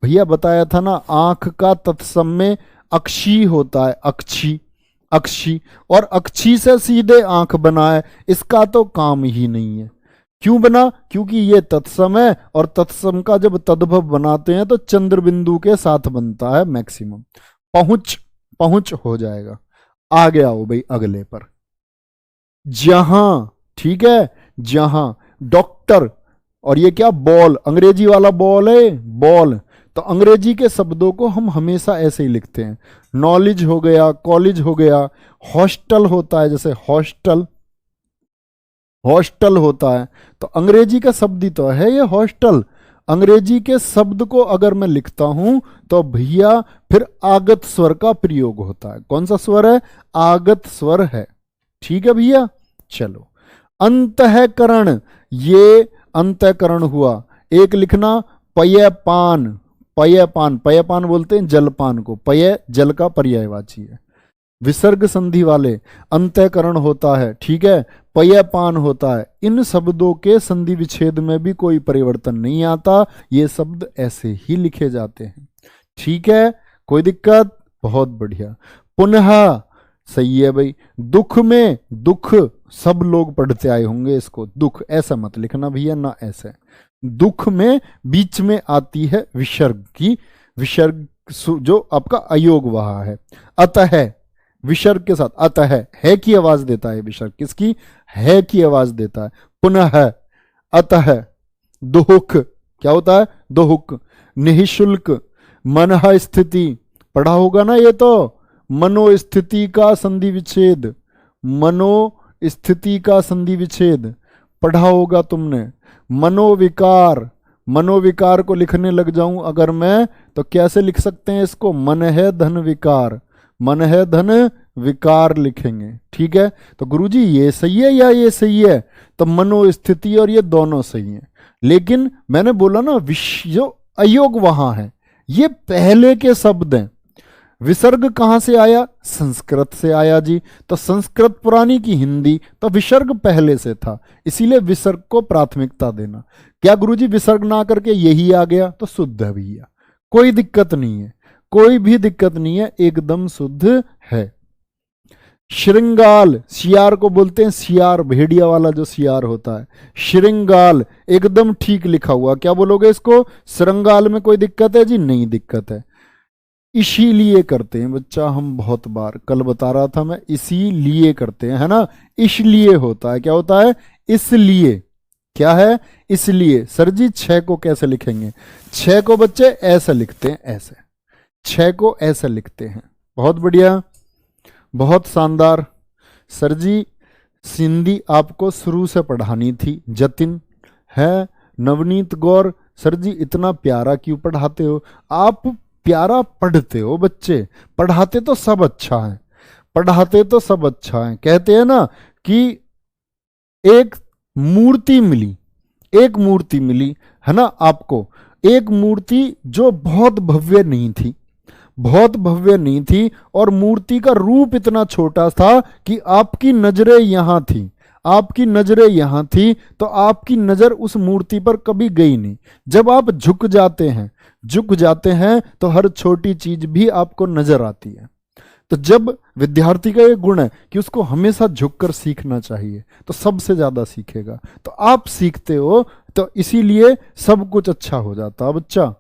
भैया बताया था ना, आंख का तत्सम में अक्षी होता है, अक्षी, अक्षी, और अक्षी से सीधे आंख बना है, इसका तो काम ही नहीं है। क्यों बना? क्योंकि ये तत्सम है, और तत्सम का जब तद्भव बनाते हैं तो चंद्र बिंदु के साथ बनता है मैक्सिमम। पहुंच, पहुंच हो जाएगा। आगे आओ भाई अगले पर, जहां, ठीक है, जहां, डॉक्टर, और ये क्या? बॉल, अंग्रेजी वाला बॉल है, बॉल, तो अंग्रेजी के शब्दों को हम हमेशा ऐसे ही लिखते हैं। नॉलेज हो गया, कॉलेज हो गया, हॉस्टल होता है, जैसे हॉस्टल, हॉस्टल होता है, तो अंग्रेजी का शब्द ही तो है ये हॉस्टल। अंग्रेजी के शब्द को अगर मैं लिखता हूं तो भैया फिर आगत स्वर का प्रयोग होता है। कौन सा स्वर है? आगत स्वर है। ठीक है भैया, चलो। अंतःकरण, ये अंतःकरण हुआ। एक लिखना पयपान, पयपान, पयपान बोलते हैं जलपान को, पय जल का पर्यायवाची है। विसर्ग संधि वाले अंतःकरण होता है, ठीक है, पयपान होता है। इन शब्दों के संधि विच्छेद में भी कोई परिवर्तन नहीं आता, ये शब्द ऐसे ही लिखे जाते हैं। ठीक है, कोई दिक्कत? बहुत बढ़िया। पुनः, सही है भाई। दुख में, दुख सब लोग पढ़ते आए होंगे इसको, दुख ऐसा मत लिखना भैया, ना ऐसे। दुख में बीच में आती है विसर्ग की, विसर्ग जो आपका अयोग वहा है। अतः, विसर्ग के साथ अतः है की आवाज देता है विसर्ग, किसकी? है की आवाज देता है। पुनः, अतः, दुहुक, क्या होता है? दुहुक। निःशुल्क, मनः स्थिति, पढ़ा होगा ना ये तो, मनोस्थिति का संधि विच्छेद, मनोस्थिति का संधि विच्छेद पढ़ा होगा तुमने। मनोविकार, मनोविकार को लिखने लग जाऊं अगर मैं तो कैसे लिख सकते हैं इसको? मन है धन विकार, मन है धन विकार लिखेंगे। ठीक है, तो गुरुजी ये सही है या ये सही है? तो मनोस्थिति और ये दोनों सही है, लेकिन मैंने बोला ना जो अयोग वहां है, ये पहले के शब्द हैं। विसर्ग कहां से आया? संस्कृत से आया जी। तो संस्कृत पुरानी की हिंदी, तो विसर्ग पहले से था, इसीलिए विसर्ग को प्राथमिकता देना। क्या गुरुजी विसर्ग ना करके यही आ गया? तो शुद्ध है भैया, कोई दिक्कत नहीं है, कोई भी दिक्कत नहीं है, एकदम शुद्ध है। श्रृंगाल, सियार को बोलते हैं सियार, भेड़िया वाला जो सियार होता है, श्रृंगाल एकदम ठीक लिखा हुआ। क्या बोलोगे इसको? श्रृंगाल में कोई दिक्कत है जी? नहीं दिक्कत है। इसीलिए करते हैं बच्चा, हम बहुत बार कल बता रहा था मैं, इसीलिए करते हैं, है ना? इसलिए होता है, क्या होता है? इसलिए। क्या है? इसलिए। सर जी 6 को कैसे लिखेंगे? 6 को बच्चे ऐसे लिखते हैं, ऐसे 6 को ऐसे लिखते हैं। बहुत बढ़िया, बहुत शानदार। सर जी सिंधी आपको शुरू से पढ़ानी थी, जतिन है, नवनीत गौर, सर जी इतना प्यारा क्यों पढ़ाते हो? आप प्यारा पढ़ते हो बच्चे, पढ़ाते तो सब अच्छा है, पढ़ाते तो सब अच्छा है। कहते हैं ना कि एक मूर्ति मिली, एक मूर्ति मिली है ना आपको, एक मूर्ति जो बहुत भव्य नहीं थी, बहुत भव्य नहीं थी, और मूर्ति का रूप इतना छोटा था कि आपकी नजरें यहां थी, आपकी नजरें यहां थी, तो आपकी नजर उस मूर्ति पर कभी गई नहीं। जब आप झुक जाते हैं, झुक जाते हैं तो हर छोटी चीज भी आपको नजर आती है। तो जब विद्यार्थी का ये गुण है कि उसको हमेशा झुककर सीखना चाहिए, तो सबसे ज्यादा सीखेगा। तो आप सीखते हो, तो इसीलिए सब कुछ अच्छा हो जाता बच्चा।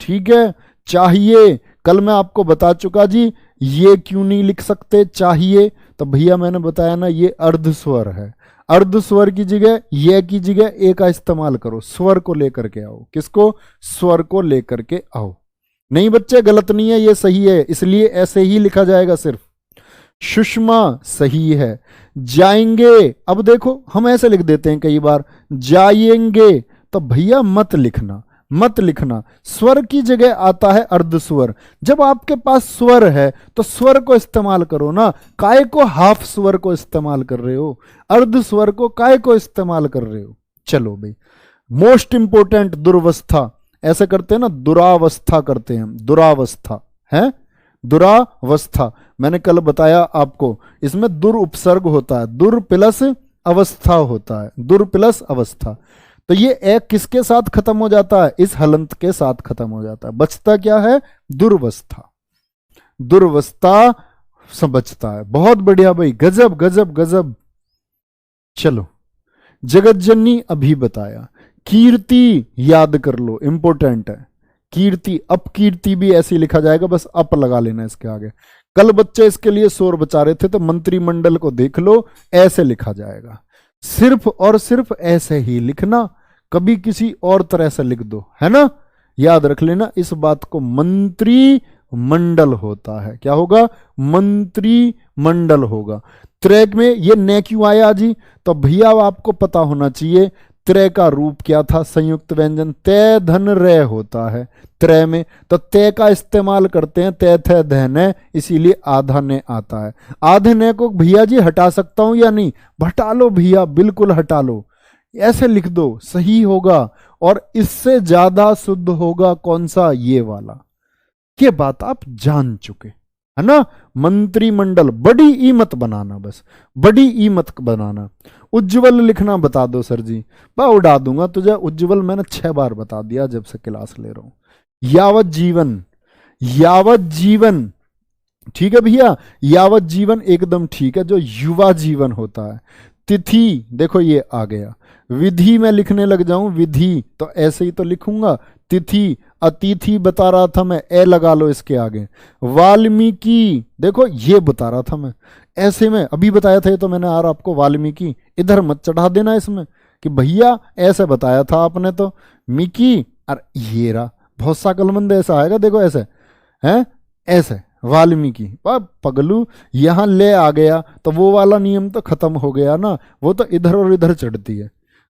ठीक है, चाहिए कल मैं आपको बता चुका जी, ये क्यों नहीं लिख सकते चाहिए? तो भैया मैंने बताया ना, ये अर्ध स्वर है, अर्ध स्वर की जगह ये की जगह ए का इस्तेमाल करो, स्वर को लेकर के आओ। किसको? स्वर को लेकर के आओ। नहीं बच्चे गलत नहीं है, ये सही है, इसलिए ऐसे ही लिखा जाएगा सिर्फ। सुषमा सही है। जाएंगे, अब देखो हम ऐसे लिख देते हैं कई बार, जाएंगे, तो भैया मत लिखना, मत लिखना, स्वर की जगह आता है अर्ध स्वर। जब आपके पास स्वर है तो स्वर को इस्तेमाल करो ना, काय को हाफ स्वर को इस्तेमाल कर रहे हो, अर्ध स्वर को काय को इस्तेमाल कर रहे हो? चलो भाई, मोस्ट इंपोर्टेंट दुर्वस्था, ऐसे करते हैं ना, दुरावस्था करते हैं, दुरावस्था है, दुरावस्था। मैंने कल बताया आपको, इसमें दुर उपसर्ग होता है, दुर प्लस अवस्था होता है, दुर प्लस अवस्था। तो ये एक किसके साथ खत्म हो जाता है? इस हलंत के साथ खत्म हो जाता है। बचता क्या है? दुर्वस्था, दुर्वस्था सब बचता है। बहुत बढ़िया भाई, गजब गजब गजब। चलो, जगतजननी अभी बताया। कीर्ति याद कर लो, इंपॉर्टेंट है। कीर्ति, अपकीर्ति भी ऐसे लिखा जाएगा, बस अप लगा लेना इसके आगे। कल बच्चे इसके लिए शोर बचा रहे थे, तो मंत्रिमंडल को देख लो, ऐसे लिखा जाएगा, सिर्फ और सिर्फ ऐसे ही लिखना, कभी किसी और तरह से लिख दो, है ना? याद रख लेना इस बात को, मंत्री मंडल होता है। क्या होगा? मंत्री मंडल होगा। त्रय में ये न क्यों आया जी? तो भैया आपको पता होना चाहिए त्रय का रूप क्या था, संयुक्त व्यंजन तय धन रे होता है त्रय में, तो तय का इस्तेमाल करते हैं, तय थे धन, इसीलिए आधा ने आता है। आधे ने को भैया जी हटा सकता हूं या नहीं? हटा लो भैया, बिल्कुल हटा लो, ऐसे लिख दो, सही होगा। और इससे ज्यादा शुद्ध होगा कौन सा? ये वाला। ये बात आप जान चुके है ना। मंत्रिमंडल, बड़ी ई मत बनाना, बस बड़ी ई मत बनाना। उज्जवल लिखना बता दो सर जी, मैं उड़ा दूंगा तुझे। उज्जवल मैंने 6 बार बता दिया जब से क्लास ले रहा हूं। यावत जीवन, यावत जीवन, ठीक है भैया, यावत जीवन एकदम ठीक है। जो युवा जीवन होता है, तिथि देखो ये आ गया। विधि में लिखने लग जाऊं, विधि तो ऐसे ही तो लिखूंगा, तिथि अतिथि बता रहा था मैं, ए लगा लो इसके आगे। वाल्मीकि देखो ये बता रहा था मैं, ऐसे में अभी बताया था ये तो मैंने यार आपको, वाल्मीकि इधर मत चढ़ा देना इसमें कि भैया ऐसे बताया था आपने तो मिकी। अरे ये रहा बहुत सा कलमंद ऐसा आएगा, देखो ऐसे है, ऐसे वाल्मीकि पगलू, यहां ले आ गया तो वो वाला नियम तो खत्म हो गया ना, वो तो इधर और इधर चढ़ती है,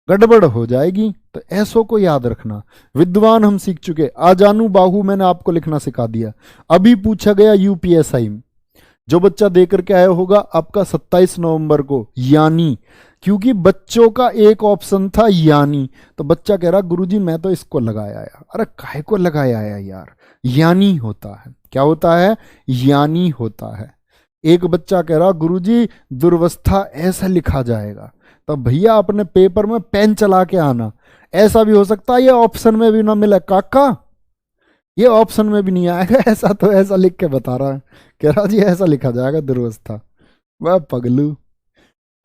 गड़बड़ हो जाएगी। तो ऐसो को याद रखना। विद्वान हम सीख चुके, आजानु बाहु मैंने आपको लिखना सिखा दिया। अभी पूछा गया यूपीएसआई में, जो बच्चा दे करके आया होगा आपका 27 नवंबर को, यानी, क्योंकि बच्चों का एक ऑप्शन था यानी, तो बच्चा कह रहा गुरुजी मैं तो इसको लगाया आया। अरे काहे को लगाया आया यार? यानी होता है। क्या होता है? यानी होता है। एक बच्चा कह रहा गुरुजी दुर्वस्था ऐसा लिखा जाएगा, तो भैया अपने पेपर में पेन चला के आना। ऐसा भी हो सकता है ये ऑप्शन में भी ना मिले काका, ये ऑप्शन में भी नहीं आएगा ऐसा, तो ऐसा लिख के बता रहा है, कह रहा जी ऐसा लिखा जाएगा दुर्वस्था। वह पगलू,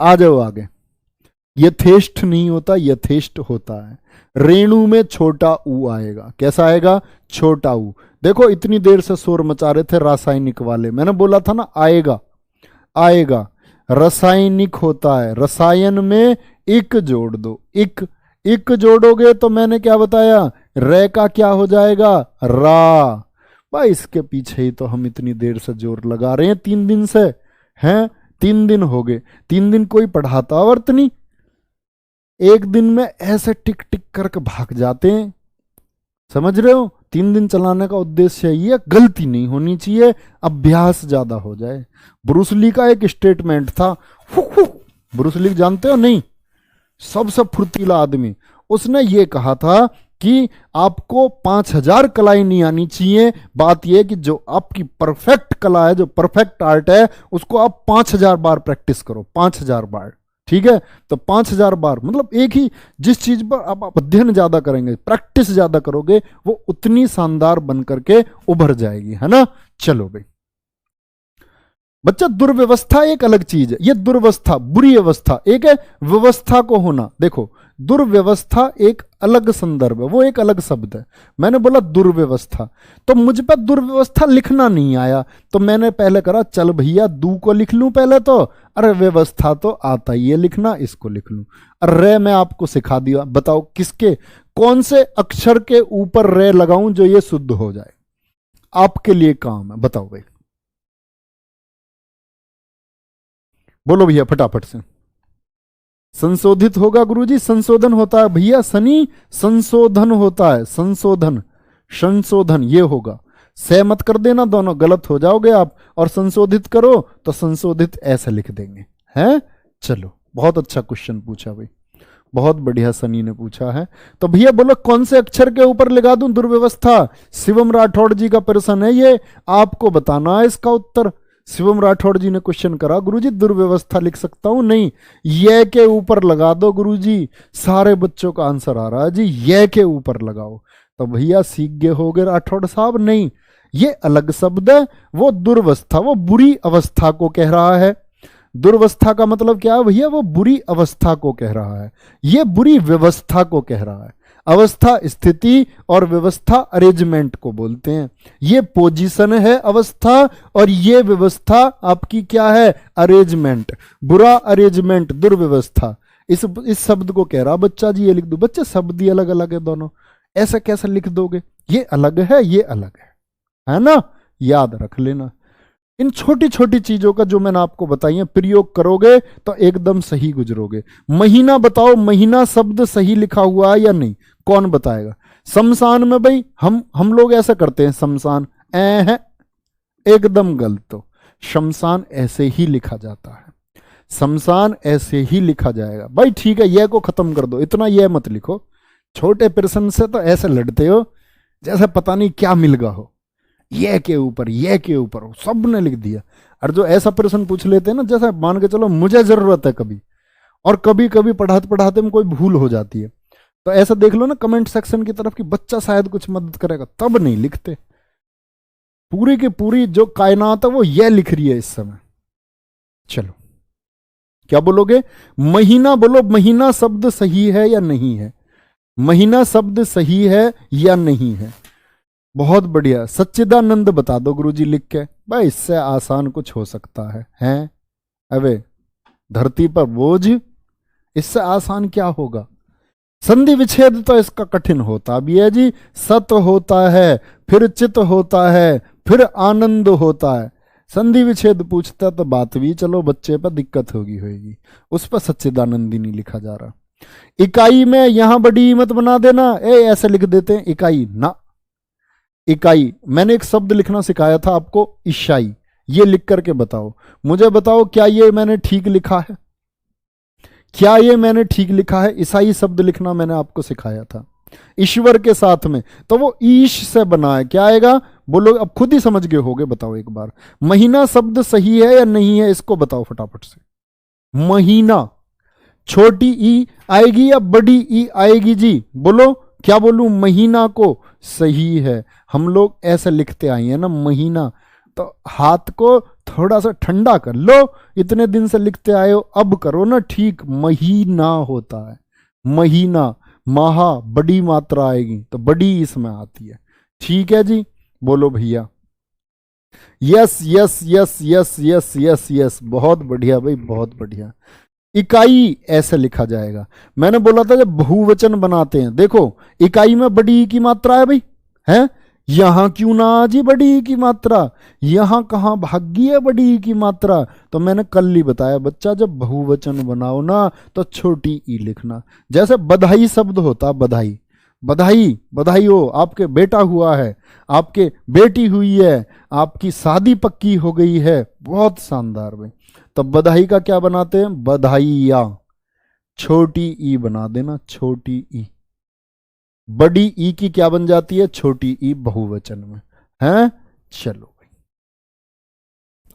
आ जाओ आगे। यथेष्ट नहीं होता, यथेष्ट होता है। रेणु में छोटा ऊ आएगा, कैसा आएगा? छोटा ऊ। देखो इतनी देर से शोर मचा रहे थे रासायनिक वाले, मैंने बोला था ना आएगा, आएगा। रासायनिक होता है, रसायन में इक जोड़ दो, इक, इक जोड़ोगे तो मैंने क्या बताया, रे का क्या हो जाएगा? रा। भाई इसके पीछे ही तो हम इतनी देर से जोर लगा रहे हैं, 3 दिन से हैं, 3 दिन हो गए। 3 दिन कोई पढ़ाता वर्त नहीं, एक दिन में ऐसे टिक टिक करके भाग जाते हैं, समझ रहे हो? 3 दिन चलाने का उद्देश्य ये, गलती नहीं होनी चाहिए, अभ्यास ज्यादा हो जाए। ब्रूस ली का एक स्टेटमेंट था, ब्रूस ली जानते हो नहीं, सबसे फुर्तीला आदमी, उसने ये कहा था कि आपको 5000 कलाएं नहीं आनी चाहिए, बात यह कि जो आपकी परफेक्ट कला है, जो परफेक्ट आर्ट है, उसको आप 5000 बार प्रैक्टिस करो, 5000 बार, ठीक है? तो 5000 बार मतलब एक ही जिस चीज पर आप अध्ययन ज्यादा करेंगे, प्रैक्टिस ज्यादा करोगे, वो उतनी शानदार बन करके उभर जाएगी, है ना। चलो भाई बच्चा, दुर्व्यवस्था एक अलग चीज है। ये दुर्वस्था, बुरी अवस्था, एक है व्यवस्था को होना। देखो दुर्व्यवस्था एक अलग संदर्भ है, वो एक अलग शब्द है। मैंने बोला दुर्व्यवस्था, तो मुझ पर दुर्व्यवस्था लिखना नहीं आया, तो मैंने पहले करा चल भैया दू को लिख लूं पहले तो, अरे व्यवस्था तो आता ही है लिखना, इसको लिख लूं। अरे मैं आपको सिखा दिया, बताओ किसके, कौन से अक्षर के ऊपर रे लगाऊं जो ये शुद्ध हो जाए, आपके लिए काम है, बताओ भाई, बोलो भैया फटाफट से। संशोधित होगा गुरुजी, संशोधन होता है भैया, शनि संशोधन होता है, संशोधन, संशोधन ये होगा। सहमत कर देना, दोनों गलत हो जाओगे आप, और संशोधित करो तो संशोधित ऐसे लिख देंगे, हैं? चलो बहुत अच्छा क्वेश्चन पूछा भाई, बहुत बढ़िया सनी ने पूछा है। तो भैया बोलो कौन से अक्षर के ऊपर लगा दूं दुर्व्यवस्था? शिवम राठौड़ जी का प्रश्न है ये, आपको बताना है इसका उत्तर। शिवम राठौड़ जी ने क्वेश्चन करा गुरुजी दुर्व्यवस्था लिख सकता हूं? नहीं, ये के ऊपर लगा दो गुरुजी। सारे बच्चों का आंसर आ रहा है जी, ये के ऊपर लगाओ। तो भैया सीख गए होगे राठौड़ साहब? नहीं, ये अलग शब्द है, वो दुर्वस्था, वो बुरी अवस्था को कह रहा है। दुर्वस्था का मतलब क्या है भैया? वो बुरी अवस्था को कह रहा है, ये बुरी व्यवस्था को कह रहा है। अवस्था स्थिति और व्यवस्था अरेंजमेंट को बोलते हैं। ये पोजीशन है अवस्था, और ये व्यवस्था आपकी क्या है? अरेंजमेंट, बुरा अरेंजमेंट, दुर्व्यवस्था। इस शब्द को कह रहा बच्चा जी, ये लिख दो बच्चे, शब्द ही अलग अलग है दोनों, ऐसा कैसे लिख दोगे? ये अलग है, ये अलग है ना? याद रख लेना। इन छोटी छोटी चीजों का जो मैंने आपको बताई है प्रयोग करोगे तो एकदम सही गुजरोगे। महीना बताओ, महीना शब्द सही लिखा हुआ है या नहीं? कौन बताएगा? शमशान में भाई हम लोग ऐसा करते हैं, शमशान है, एकदम गलत। तो शमशान ऐसे ही लिखा जाता है, शमशान ऐसे ही लिखा जाएगा भाई। ठीक है, यह को खत्म कर दो, इतना यह मत लिखो। छोटे प्रश्न से तो ऐसे लड़ते हो जैसे पता नहीं क्या मिल गया हो, ये के ऊपर ये के ऊपर सब ने लिख दिया। और जो ऐसा प्रश्न पूछ लेते हैं ना, जैसा मान के चलो मुझे जरूरत है कभी, और कभी कभी पढ़ाते पढ़ाते में कोई भूल हो जाती है, तो ऐसा देख लो ना कमेंट सेक्शन की तरफ कि बच्चा शायद कुछ मदद करेगा, तब नहीं लिखते। पूरी की पूरी जो कायनात है वो ये लिख रही है इस समय। चलो क्या बोलोगे? महीना बोलो, महीना शब्द सही है या नहीं है? महीना शब्द सही है या नहीं है? बहुत बढ़िया। सच्चिदानंद बता दो गुरुजी लिख के। भाई इससे आसान कुछ हो सकता है, हैं? अबे धरती पर बोझ, इससे आसान क्या होगा? संधि विच्छेद तो इसका कठिन होता भी है जी। सत होता है, फिर चित होता है, फिर आनंद होता है। संधि विच्छेद पूछता तो बात भी चलो बच्चे पर दिक्कत होगी, उस पर सच्चिदानंदी नहीं लिखा जा रहा। इकाई में यहां बड़ी मत बना देना, ऐसे लिख देते हैं इकाई ना। इकाई मैंने एक शब्द लिखना सिखाया था आपको, ईसाई। ये लिख करके बताओ, मुझे बताओ क्या ये मैंने ठीक लिखा है? क्या ये मैंने ठीक लिखा है? ईसाई शब्द लिखना मैंने आपको सिखाया था ईश्वर के साथ में, तो वो ईश से बना है। क्या आएगा बोलो? अब खुद ही समझ गए होगे, बताओ एक बार। महीना शब्द सही है या नहीं है, इसको बताओ फटाफट से। महीना छोटी ई आएगी या बड़ी ई आएगी जी? बोलो, क्या बोलूं? महीना को सही है। हम लोग ऐसे लिखते आए हैं ना महीना, तो हाथ को थोड़ा सा ठंडा कर लो। इतने दिन से लिखते आए हो, अब करो ना ठीक। महीना होता है, महीना। महा बड़ी मात्रा आएगी तो बड़ी इसमें आती है। ठीक है जी, बोलो भैया। Yes yes yes yes yes yes yes, बहुत बढ़िया भाई, बहुत बढ़िया। इकाई ऐसे लिखा जाएगा। मैंने बोला था जब बहुवचन बनाते हैं, देखो इकाई में बड़ी की मात्रा है भाई, है? यहां क्यों ना जी बड़ी की मात्रा? यहां कहां भागी है बड़ी की मात्रा? तो मैंने कल ही बताया बच्चा, जब बहुवचन बनाओ ना तो छोटी ई लिखना। जैसे बधाई शब्द होता, बधाई, बधाई बधाई हो, आपके बेटा हुआ है, आपके बेटी हुई है, आपकी शादी पक्की हो गई है, बहुत शानदार भाई। तब बधाई का क्या बनाते हैं? बधाइया, छोटी ई बना देना, छोटी ई। बड़ी ई की क्या बन जाती है? छोटी ई बहुवचन में, हैं? चलो भाई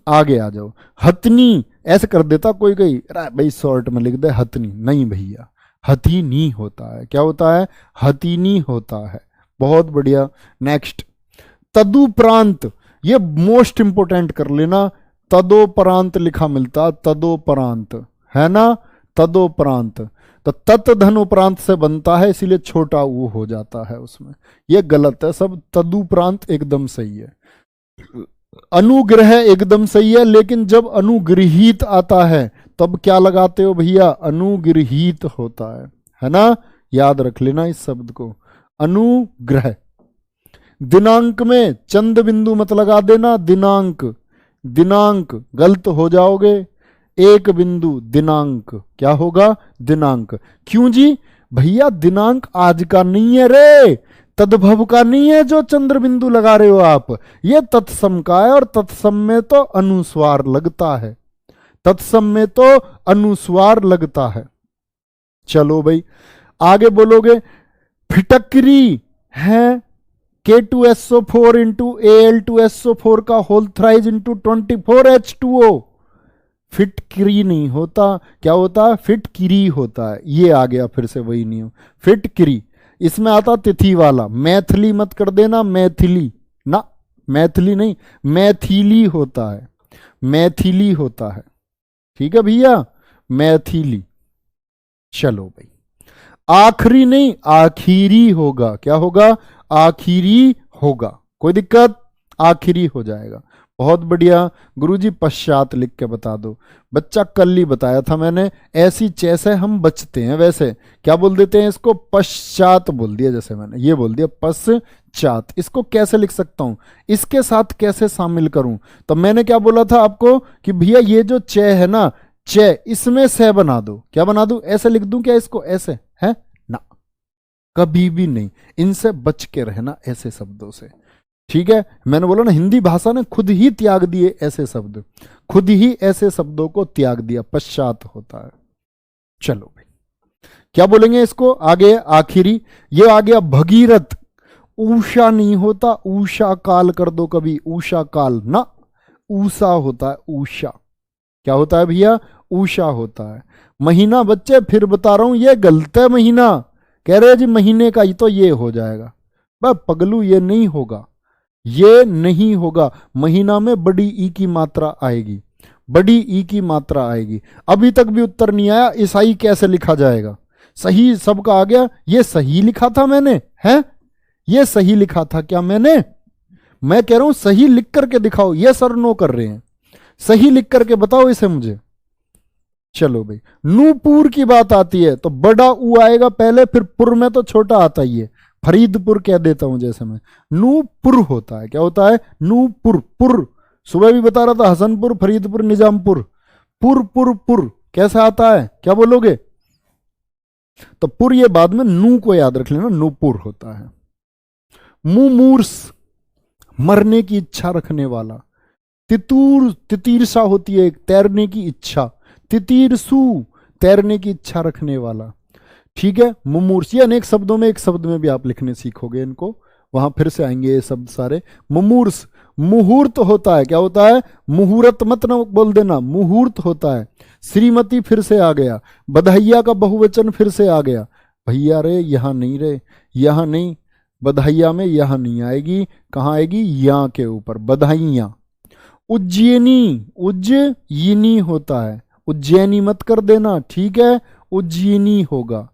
आगे आ जाओ। हथनी ऐसे कर देता कोई कोई, अरे भाई शॉर्ट में लिख दे हथनी। नहीं भैया, हथीनी होता है। क्या होता है? हथीनी होता है। बहुत बढ़िया। नेक्स्ट, तदुपरांत, ये मोस्ट इंपोर्टेंट कर लेना। तदोपरांत लिखा मिलता, तदोपरांत, है ना? तदोपरांत, तो तत् धन उपरांत से बनता है, इसीलिए छोटा ऊ हो जाता है उसमें। ये गलत है सब। तदुपरांत एकदम सही है। अनुग्रह एकदम सही है, लेकिन जब अनुग्रहित आता है तब क्या लगाते हो भैया? अनुग्रहित होता है ना? याद रख लेना इस शब्द को, अनुग्रह। दिनांक में चंद बिंदु मत लगा देना, दिनांक, दिनांक गलत हो जाओगे। एक बिंदु दिनांक, क्या होगा? दिनांक। क्यों जी? भैया दिनांक आज का नहीं है रे, तद्भव का नहीं है जो चंद्र बिंदु लगा रहे हो आप, ये तत्सम का है। और तत्सम में तो अनुस्वार लगता है, तत्सम में तो अनुस्वार लगता है। चलो भाई आगे बोलोगे। फिटकरी है K2SO4 इंटू Al2SO4 का होल थ्राइज इंटू 24H2O। फिटकिरी नहीं होता, क्या होता है? फिटकिरी होता है। ये आ गया फिर से वही नियम, फिटकिरी। इसमें आता तिथि वाला, मैथिली मत कर देना, मैथिली ना, मैथिली नहीं, मैथिली होता है, मैथिली होता है। ठीक है भैया, मैथिली। चलो भाई, आखिरी नहीं, आखिरी होगा। क्या होगा? आखिरी होगा। कोई दिक्कत? आखिरी हो जाएगा। बहुत बढ़िया गुरुजी, पश्चात लिख के बता दो। बच्चा कल ही बताया था मैंने, ऐसी चे से हम बचते हैं। वैसे क्या बोल देते हैं इसको? पश्चात बोल दिया, जैसे मैंने ये बोल दिया पश्चात। इसको कैसे लिख सकता हूं, इसके साथ कैसे शामिल करूं? तो मैंने क्या बोला था आपको कि भैया ये जो चे है ना, चे, इसमें से बना दो। क्या बना दूं? ऐसे लिख दूं क्या इसको? ऐसे है ना, कभी भी नहीं। इनसे बच के रहना, ऐसे शब्दों से। ठीक है, मैंने बोला ना, हिंदी भाषा ने खुद ही त्याग दिए ऐसे शब्द, खुद ही ऐसे शब्दों को त्याग दिया। पश्चात होता है। चलो भाई, क्या बोलेंगे इसको आगे? आखिरी ये आ गया भगीरथ। ऊषा नहीं होता, ऊषा काल कर दो कभी, ऊषा काल ना, ऊषा होता है, ऊषा। क्या होता है भैया? ऊषा होता है। महीना बच्चे फिर बता रहा हूं, ये गलत है महीना। कह रहे जी महीने का ही तो ये हो जाएगा। बस पगलू, ये नहीं होगा, ये नहीं होगा। महीना में बड़ी ई की मात्रा आएगी, बड़ी ई की मात्रा आएगी। अभी तक भी उत्तर नहीं आया, ईसाई कैसे लिखा जाएगा? सही सबका आ गया। ये सही लिखा था मैंने, है ये सही लिखा था क्या मैंने? मैं कह रहा हूं सही लिख करके दिखाओ। ये सर नो कर रहे हैं, सही लिख करके बताओ इसे मुझे। चलो भाई, नूपुर की बात आती है तो बड़ा ऊ आएगा पहले, फिर पुर में तो छोटा आता ही है। फरीदपुर कह देता हूं जैसे मैं, नूपुर होता है। क्या होता है? नूपुर। पुर सुबह भी बता रहा था, हसनपुर, फरीदपुर, निजामपुर। पुर पुर पुर कैसे आता है? क्या बोलोगे? तो पुर ये बाद में, नू को याद रख लेना, नूपुर होता है। मुमूर्स, मरने की इच्छा रखने वाला। तितूर, तितीर्षा होती है एक, तैरने की इच्छा। तितीरसु, तैरने की इच्छा रखने वाला। ठीक है, मुमूर्स, ये अनेक शब्दों में, एक शब्द में भी आप लिखने सीखोगे इनको, वहां फिर से आएंगे ये शब्द सारे। मुमूर्स, मुहूर्त होता है। क्या होता है? मुहूर्त मत न बोल देना, मुहूर्त होता है। श्रीमती फिर से आ गया। बधाइया का बहुवचन फिर से आ गया। भैया रे, यहां नहीं रे, यहां नहीं, बधाइया में यहां नहीं आएगी। कहां आएगी? यहां के ऊपर, बधाइया। उज्जैनी, उज्जयिनी होता है, उज्जैनी मत कर देना, ठीक है, उज्जैनी होगा,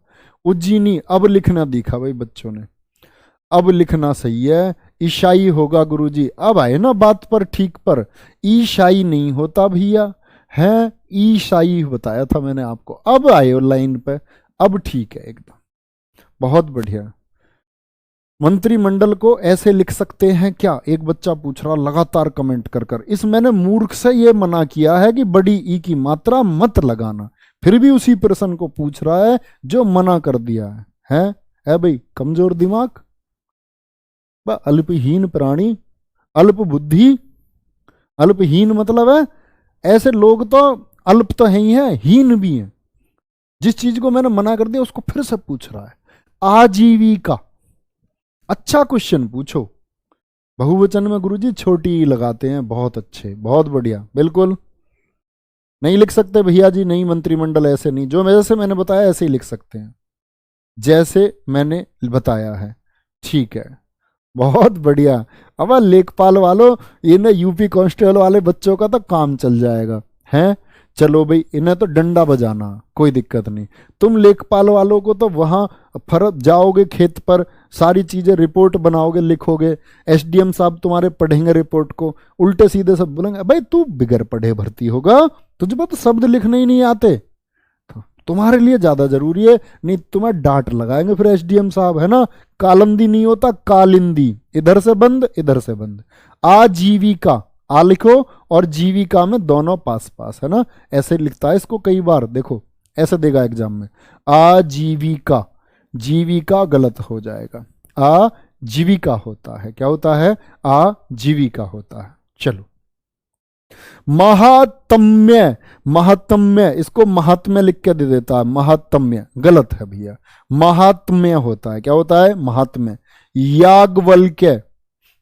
उज्जैनी। अब लिखना दिखा भाई बच्चों ने, अब लिखना सही है। ईशाई होगा गुरुजी। अब आए ना बात पर, ठीक पर। ईशाई नहीं होता भैया, है ईशाई बताया था मैंने आपको। अब आए हो लाइन पे, अब ठीक है एकदम, बहुत बढ़िया। मंत्रिमंडल को ऐसे लिख सकते हैं क्या? एक बच्चा पूछ रहा लगातार कमेंट कर कर। इस मैंने मूर्ख से ये मना किया है कि बड़ी ई की मात्रा मत लगाना, फिर भी उसी प्रश्न को पूछ रहा है जो मना कर दिया है भाई, कमजोर दिमाग, अल्पहीन प्राणी, अल्प बुद्धि। अल्पहीन मतलब है, ऐसे लोग तो अल्प तो है ही है, हीन भी है। जिस चीज को मैंने मना कर दिया उसको फिर से पूछ रहा है। आजीविका, अच्छा क्वेश्चन पूछो। बहुवचन में गुरुजी छोटी ई लगाते हैं, बहुत अच्छे, बहुत बढ़िया, बिल्कुल। नहीं लिख सकते भैया जी, नहीं, मंत्रिमंडल ऐसे नहीं, जो जैसे मैंने बताया ऐसे ही लिख सकते हैं, जैसे मैंने बताया है। ठीक है, बहुत बढ़िया। अब लेखपाल वालों, इन्हें यूपी कांस्टेबल वाले बच्चों का तो काम चल जाएगा, हैं? चलो भाई, इन्हें तो डंडा बजाना, कोई दिक्कत नहीं। तुम लेखपाल वालों को तो वहां फर्क जाओगे खेत पर, सारी चीजें रिपोर्ट बनाओगे, लिखोगे। एसडीएम साहब तुम्हारे पढ़ेंगे रिपोर्ट को, उल्टे सीधे सब बोलेंगे, भाई तू बिगर पढ़े भर्ती होगा, तुझे तो शब्द लिखने ही नहीं आते, तो तुम्हारे लिए ज्यादा जरूरी है। नहीं तुम्हें डांट लगाएंगे फिर एसडीएम साहब, है ना। कालंदी नहीं होता, कालिंदी, इधर से बंद इधर से बंद। आजीविका, आ लिखो और जीविका में दोनों पास पास, है ना, ऐसे लिखता है इसको कई बार, देखो ऐसे देगा एग्जाम में। आजीविका, जीविका गलत हो जाएगा, आजीविका होता है। क्या होता है? आजीविका होता है। चलो, महात्म्य, महात्म्य, इसको महात्म्य लिख के दे देता है, महात्म्य गलत है भैया, महात्म्य होता है। क्या होता है? महात्म्य। याज्ञवल्क्य,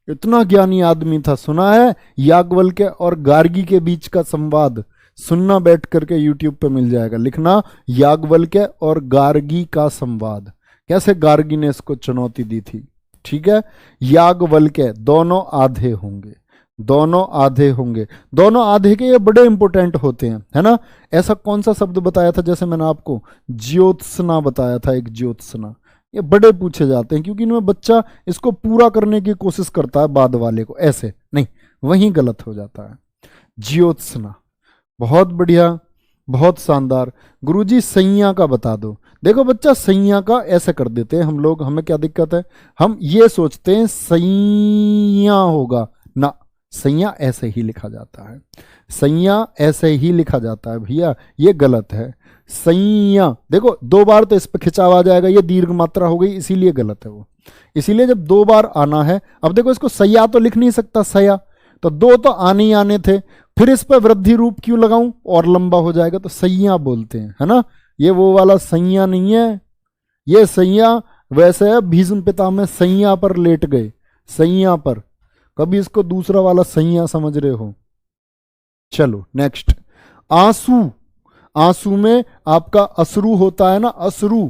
इतना ज्ञानी आदमी था, सुना है? याज्ञवल्क्य और गार्गी के बीच का संवाद सुनना, बैठ करके यूट्यूब पे मिल जाएगा, लिखना याज्ञवल्क्य और गार्गी का संवाद, कैसे गार्गी ने इसको चुनौती दी थी। ठीक है, याज्ञवल्क्य, दोनों आधे होंगे, दोनों आधे होंगे, दोनों आधे के ये बड़े इंपॉर्टेंट होते हैं, है ना। ऐसा कौन सा शब्द बताया था, जैसे मैंने आपको ज्योत्सना बताया था, एक ज्योत्सना, ये बड़े पूछे जाते हैं क्योंकि इनमें बच्चा इसको पूरा करने की कोशिश करता है बाद वाले को, ऐसे नहीं, वहीं गलत हो जाता है। ज्योत्सना, बहुत बढ़िया, बहुत शानदार। गुरुजी संज्ञा का बता दो। देखो बच्चा, संज्ञा का ऐसे कर देते हैं हम लोग, हमें क्या दिक्कत है, हम ये सोचते हैं संज्ञा होगा ना, संज्ञा ऐसे ही लिखा जाता है, संज्ञा ऐसे ही लिखा जाता है भैया, ये गलत है। संज्ञा देखो 2 बार तो इस पर खिंचाव आ जाएगा, ये दीर्घ मात्रा हो गई, इसीलिए गलत है वो। इसीलिए जब 2 बार आना है, अब देखो इसको सया तो लिख नहीं सकता, सया तो 2 तो आने ही आने थे, फिर इस पर वृद्धि रूप क्यों लगाऊं, और लंबा हो जाएगा, तो संज्ञा बोलते हैं, है ना। ये वो वाला संज्ञा नहीं है, ये संज्ञा वैसे है, भीष्म पितामह संज्ञा पर लेट गए, संज्ञा पर, कभी इसको दूसरा वाला संज्ञा समझ रहे हो। चलो नेक्स्ट, आंसू। आंसू में आपका अश्रु होता है ना, अश्रु,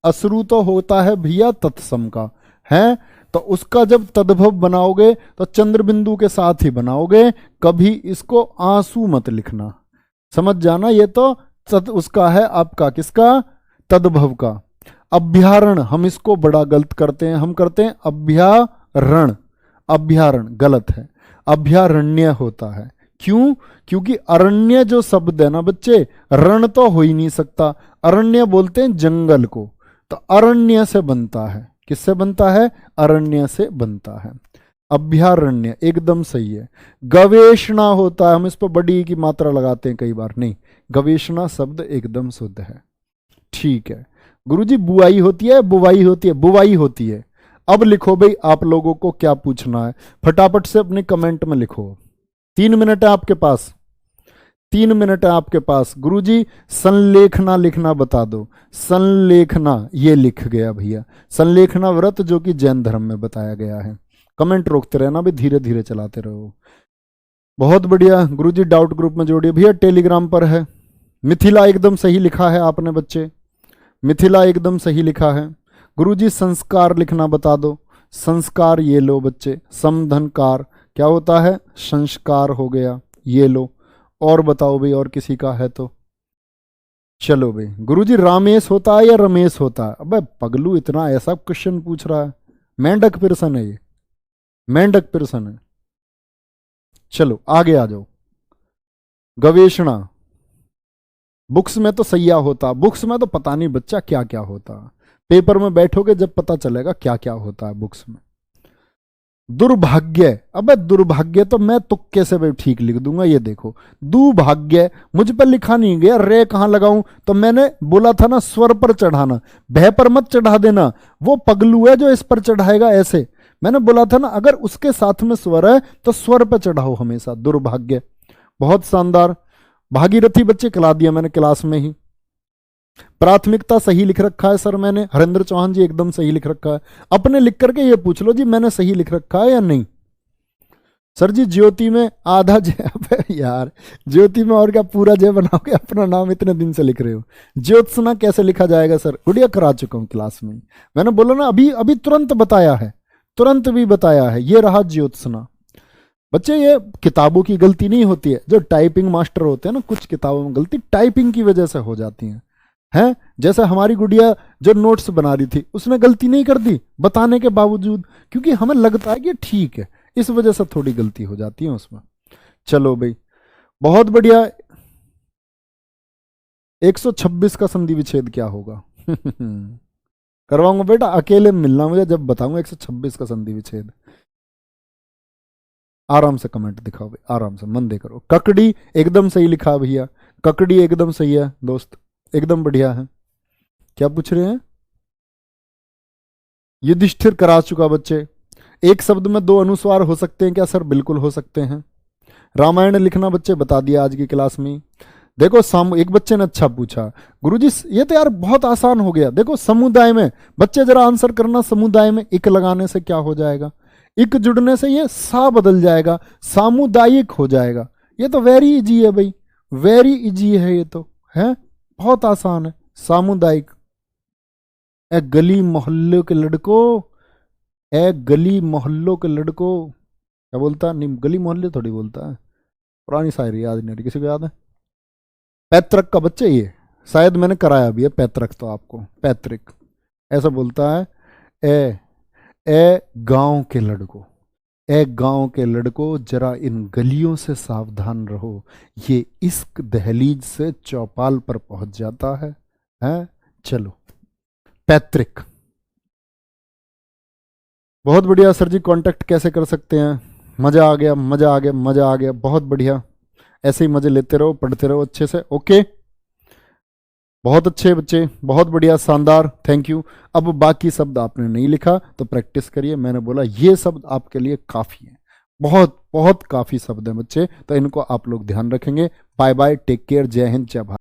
अश्रु तो होता है भैया तत्सम का, है तो उसका जब तद्भव बनाओगे तो चंद्र बिंदु के साथ ही बनाओगे, कभी इसको आंसू मत लिखना, समझ जाना, ये तो उसका है आपका, किसका, तद्भव का। अभ्यारण, हम इसको बड़ा गलत करते हैं, हम करते हैं अभ्यारण, अभ्यारण गलत है, अभ्यारण्य होता है। क्यों, क्योंकि अरण्य जो शब्द है ना बच्चे, रण तो हो ही नहीं सकता, अरण्य बोलते हैं जंगल को, तो अरण्य से बनता है, किससे बनता है, अरण्य से बनता है। अभ्यारण्य एकदम सही है। गवेषणा होता है, हम इस पर बड़ी की मात्रा लगाते हैं कई बार, नहीं, गवेषणा शब्द एकदम शुद्ध है, ठीक है। गुरुजी बुआई होती है, बुवाई होती है, बुवाई होती है। अब लिखो भाई, आप लोगों को क्या पूछना है, फटाफट से अपने कमेंट में लिखो, 3 मिनट है आपके पास, 3 मिनट है आपके पास। गुरुजी संलेखना लिखना बता दो, संलेखना, ये लिख गया भैया, संलेखना व्रत जो कि जैन धर्म में बताया गया है। कमेंट रोकते रहना भी, धीरे धीरे चलाते रहो। बहुत बढ़िया गुरुजी, डाउट ग्रुप में जोड़िए भैया, टेलीग्राम पर है। मिथिला एकदम सही लिखा है आपने बच्चे, मिथिला एकदम सही लिखा है। गुरुजी संस्कार लिखना बता दो, संस्कार ये लो बच्चे, समधनकार क्या होता है, संस्कार हो गया, ये लो। और बताओ भाई, और किसी का है तो चलो भाई। गुरुजी रामेश होता है या रमेश होता है, अबे पगलू इतना ऐसा क्वेश्चन पूछ रहा है, मेंढक पिर्सन है ये, मेंढक पिर्सन है। चलो आगे आ जाओ। गवेषणा, बुक्स में तो सैया होता, बुक्स में तो पता नहीं बच्चा क्या क्या होता, पेपर में बैठोगे जब पता चलेगा क्या क्या होता है बुक्स में। दुर्भाग्य, अबे दुर्भाग्य तो मैं तुक्के से भी ठीक लिख दूंगा, ये देखो दुभाग्य मुझ पर लिखा नहीं गया, रे कहां लगाऊं, तो मैंने बोला था ना स्वर पर चढ़ाना, भय पर मत चढ़ा देना, वो पगलू है जो इस पर चढ़ाएगा, ऐसे मैंने बोला था ना, अगर उसके साथ में स्वर है तो स्वर पर चढ़ाओ हमेशा, दुर्भाग्य। बहुत शानदार, भागीरथी बच्चे खिला दिया मैंने क्लास में ही। प्राथमिकता सही लिख रखा है सर मैंने, हरेंद्र चौहान जी एकदम सही लिख रखा है। अपने लिख करके ये पूछ लो जी मैंने सही लिख रखा है या नहीं। सर जी ज्योति में आधा जय, यार ज्योति में और क्या पूरा जय बनाओगे, अपना नाम इतने दिन से लिख रहे हो। ज्योत्सना कैसे लिखा जाएगा सर, गुड़िया करा चुका हूं क्लास में, मैंने बोला ना अभी अभी तुरंत बताया है, तुरंत भी बताया है, ये रहा ज्योत्सना। बच्चे ये किताबों की गलती नहीं होती है, जो टाइपिंग मास्टर होते हैं ना, कुछ किताबों में गलती टाइपिंग की वजह से हो जाती है, हैं। जैसे हमारी गुड़िया जो नोट्स बना रही थी, उसने गलती नहीं कर दी बताने के बावजूद, क्योंकि हमें लगता है कि ठीक है, इस वजह से थोड़ी गलती हो जाती है उसमें। चलो भाई बहुत बढ़िया। 126 का संधि विच्छेद क्या होगा करवाऊंगा बेटा, अकेले मिलना मुझे जब बताऊंगा 126 का संधि विच्छेद। आराम से कमेंट दिखाओ भाई, आराम से मन दे करो। ककड़ी एकदम सही लिखा भैया, ककड़ी एकदम सही है दोस्त, एकदम बढ़िया है। क्या पूछ रहे हैं, युधिष्ठिर करा चुका बच्चे। एक शब्द में 2 अनुस्वार हो सकते हैं क्या सर, बिल्कुल हो सकते हैं। रामायण लिखना बच्चे बता दिया आज की क्लास में। देखो एक बच्चे ने अच्छा पूछा, गुरुजी ये तो यार बहुत आसान हो गया। देखो समुदाय में, बच्चे जरा आंसर करना, समुदाय में इक लगाने से क्या हो जाएगा, इक जुड़ने से ये सा बदल जाएगा, सामुदायिक हो जाएगा। ये तो वेरी इजी है भाई, वेरी इजी है, ये तो है बहुत आसान है। सामुदायिक, ए गली मोहल्ले के लड़कों, ए गली मोहल्लों के लड़कों, क्या बोलता नहीं, गली मोहल्ले थोड़ी बोलता है, पुरानी शायरी याद नहीं आ रही, किसी को याद है। पैतृक का बच्चे, ये शायद मैंने कराया भी है, पैतृक तो आपको, पैतृक ऐसा बोलता है, ए गांव के लड़कों, ए गांव के लड़कों जरा इन गलियों से सावधान रहो, ये इश्क दहलीज से चौपाल पर पहुंच जाता है। हैं? चलो। पैतृक। बहुत बढ़िया सर जी, कांटेक्ट कैसे कर सकते हैं? मजा आ गया, मजा आ गया, मजा आ गया, बहुत बढ़िया। ऐसे ही मजे लेते रहो, पढ़ते रहो अच्छे से। ओके, बहुत अच्छे बच्चे, बहुत बढ़िया, शानदार, थैंक यू। अब बाकी शब्द आपने नहीं लिखा तो प्रैक्टिस करिए। मैंने बोला ये शब्द आपके लिए काफी है, बहुत बहुत काफी शब्द हैं बच्चे, तो इनको आप लोग ध्यान रखेंगे। बाय बाय, टेक केयर, जय हिंद, जय भारत।